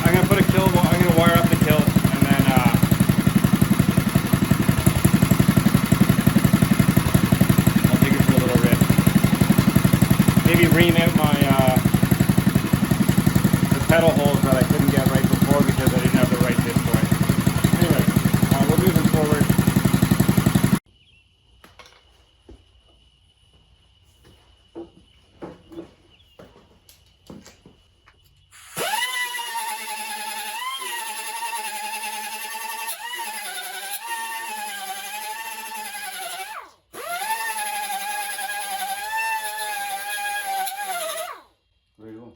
I'm gonna put a kill. I'm gonna wire up the kill, and then I'll take it for a little rip. Maybe remount my the pedal holes that I couldn't get right before because I didn't have the right disc for it. Anyway, we're moving forward. There you go.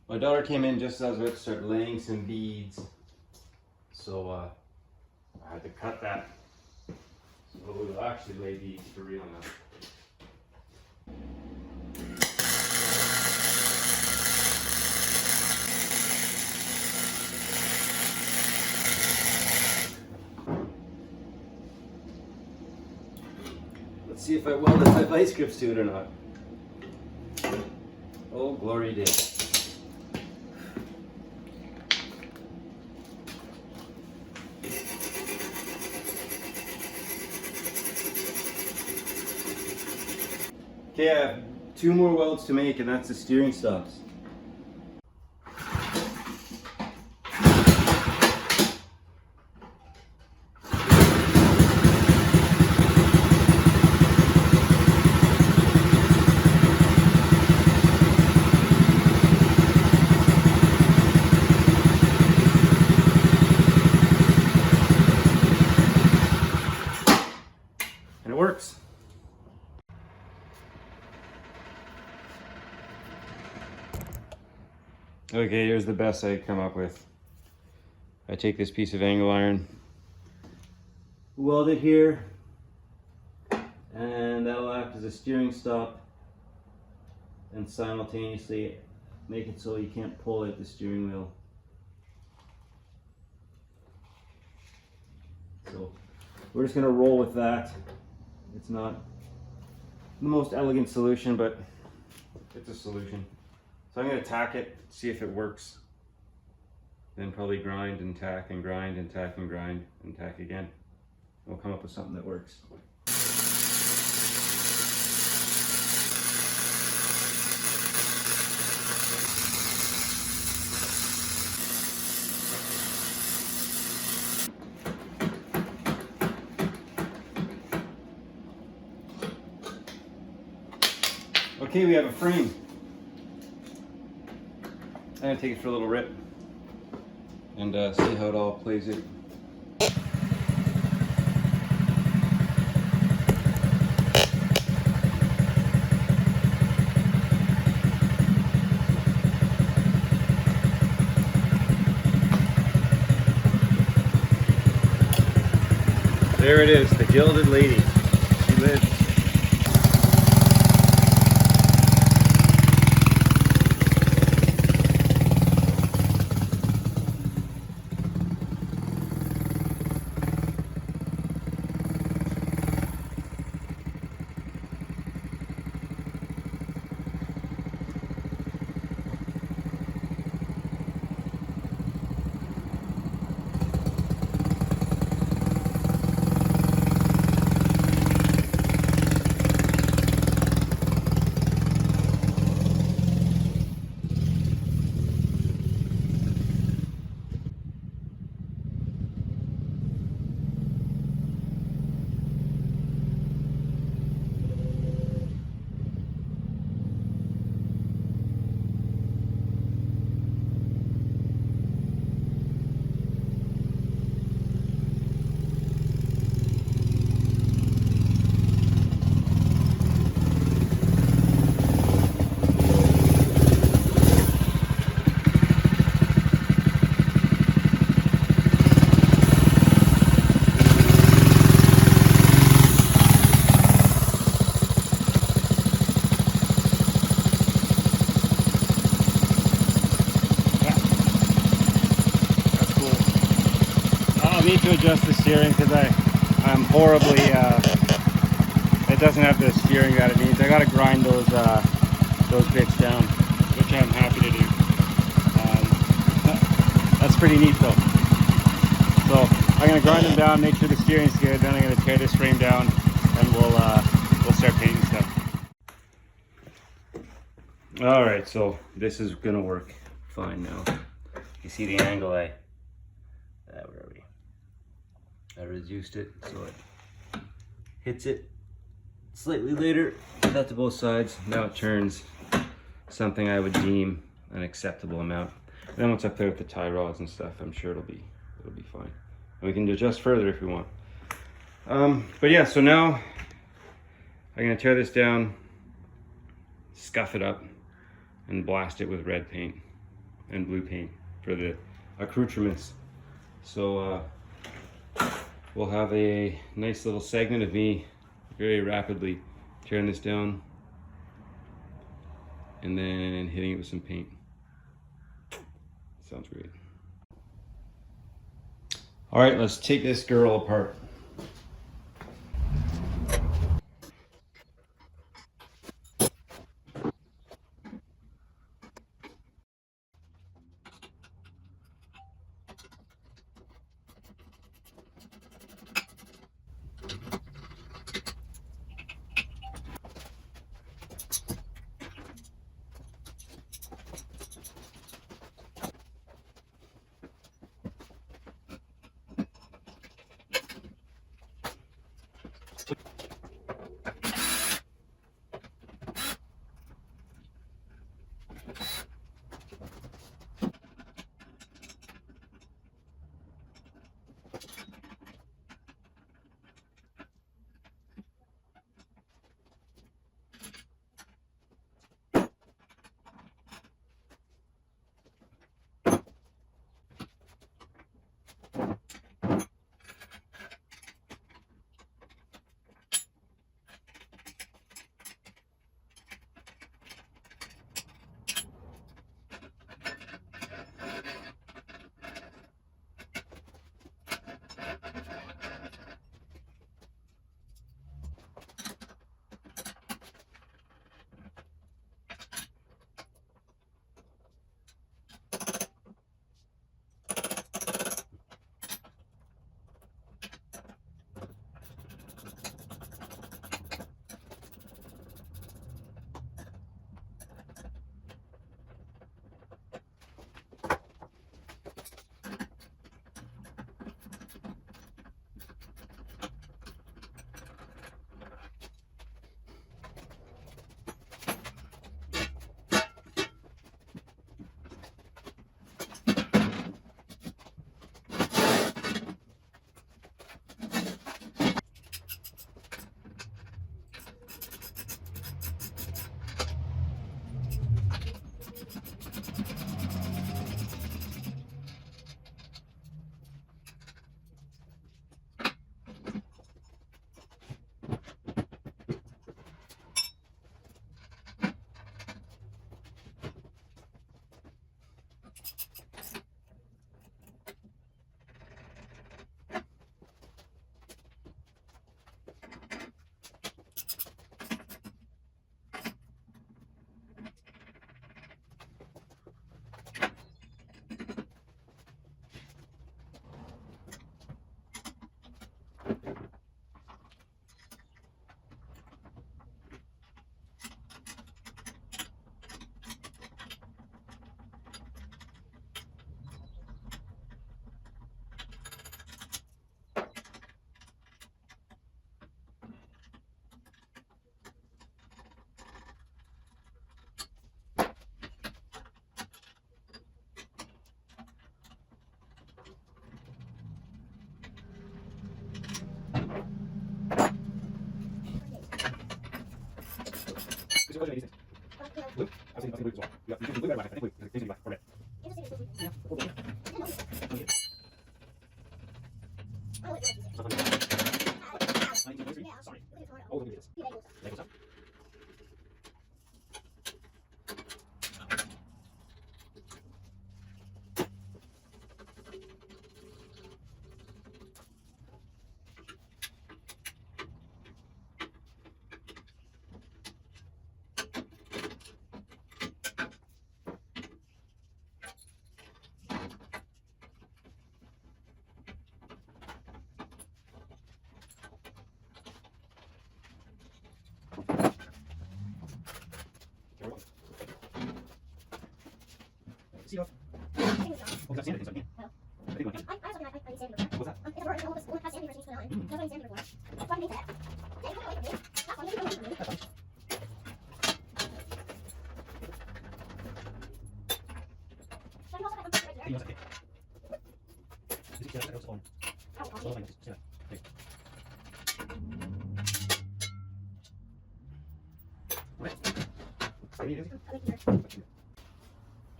My daughter came in just as I was about to start laying some beads, so I had to cut that. So we'll actually lay beads for real now. Let's see if I welded my vice grips to it or not. Oh, glory days. Okay, I have 2 more welds to make, and that's the steering stops. And it works. Okay, here's the best I could come up with. I take this piece of angle iron, weld it here, and that'll act as a steering stop and simultaneously make it so you can't pull at the steering wheel. So we're just gonna roll with that. It's not the most elegant solution, but it's a solution. So I'm going to tack it, see if it works. Then probably grind and tack and grind and tack and grind and tack again. We'll come up with something that works. Okay, we have a frame. I'm going to take it for a little rip and see how it all plays out. There it is, the Gilded Lady. She lives. I'll need to adjust the steering because I'm horribly, it doesn't have the steering that it needs. I gotta grind those bits down, which I'm happy to do. That's pretty neat though. So I'm gonna grind them down, make sure the steering's good, then I'm gonna tear this frame down and we'll start painting stuff. All right, so this is gonna work fine now. You see the angle where are we? I reduced it so it hits it slightly later. That to both sides. Now it turns something I would deem an acceptable amount. And then once I play with the tie rods and stuff, I'm sure it'll be fine. And we can adjust further if we want. But yeah, so now I'm gonna tear this down, scuff it up, and blast it with red paint and blue paint for the accoutrements. So we'll have a nice little segment of me very rapidly tearing this down and then hitting it with some paint. Sounds great. All right, let's take this girl apart.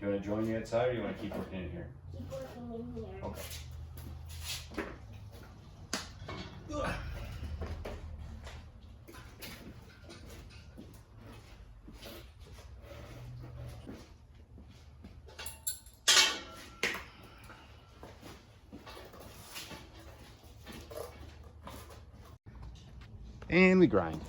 Do you want to join me outside, or do you want to keep working in here? Keep working in here. Okay. And we grind.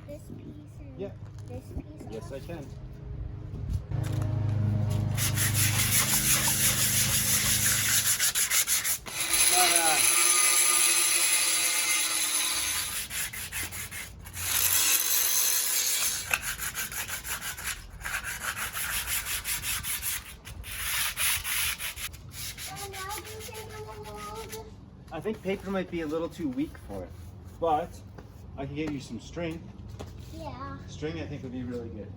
This piece and Yeah. this piece. Yes, I can. I think paper might be a little too weak for it, but I can get you some string. Yeah. String, I think, would be really good.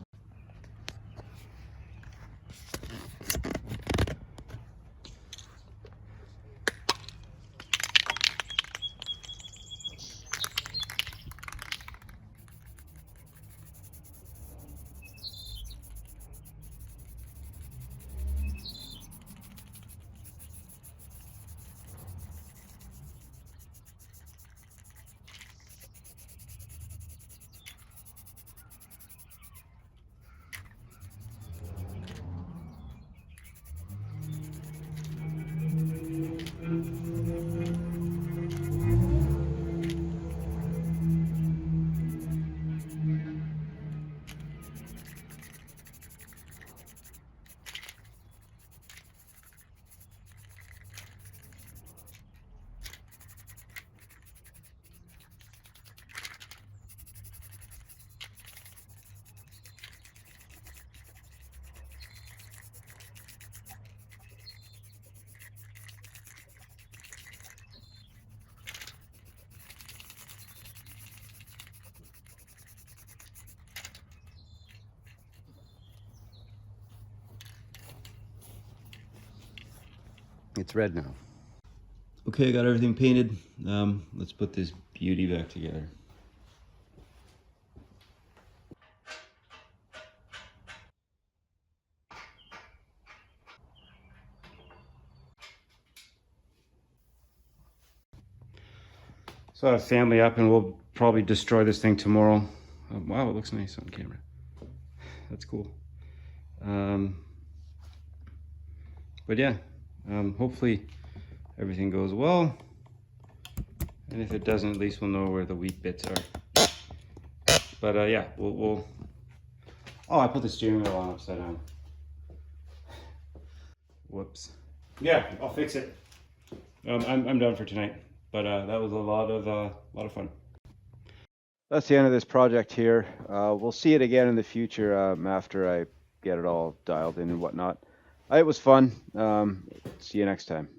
It's red now. Okay, I got everything painted. Let's put this beauty back together. So I have family up and we'll probably destroy this thing tomorrow. Oh, wow, it looks nice on camera. That's cool. But yeah, hopefully everything goes well. And if it doesn't, at least we'll know where the weak bits are. But yeah, we'll... Oh, I put the steering wheel on upside down. Whoops. Yeah, I'll fix it. I'm done for tonight. But that was a lot of fun. that's the end of this project here. We'll see it again in the future after I get it all dialed in and whatnot. It was fun. See you next time.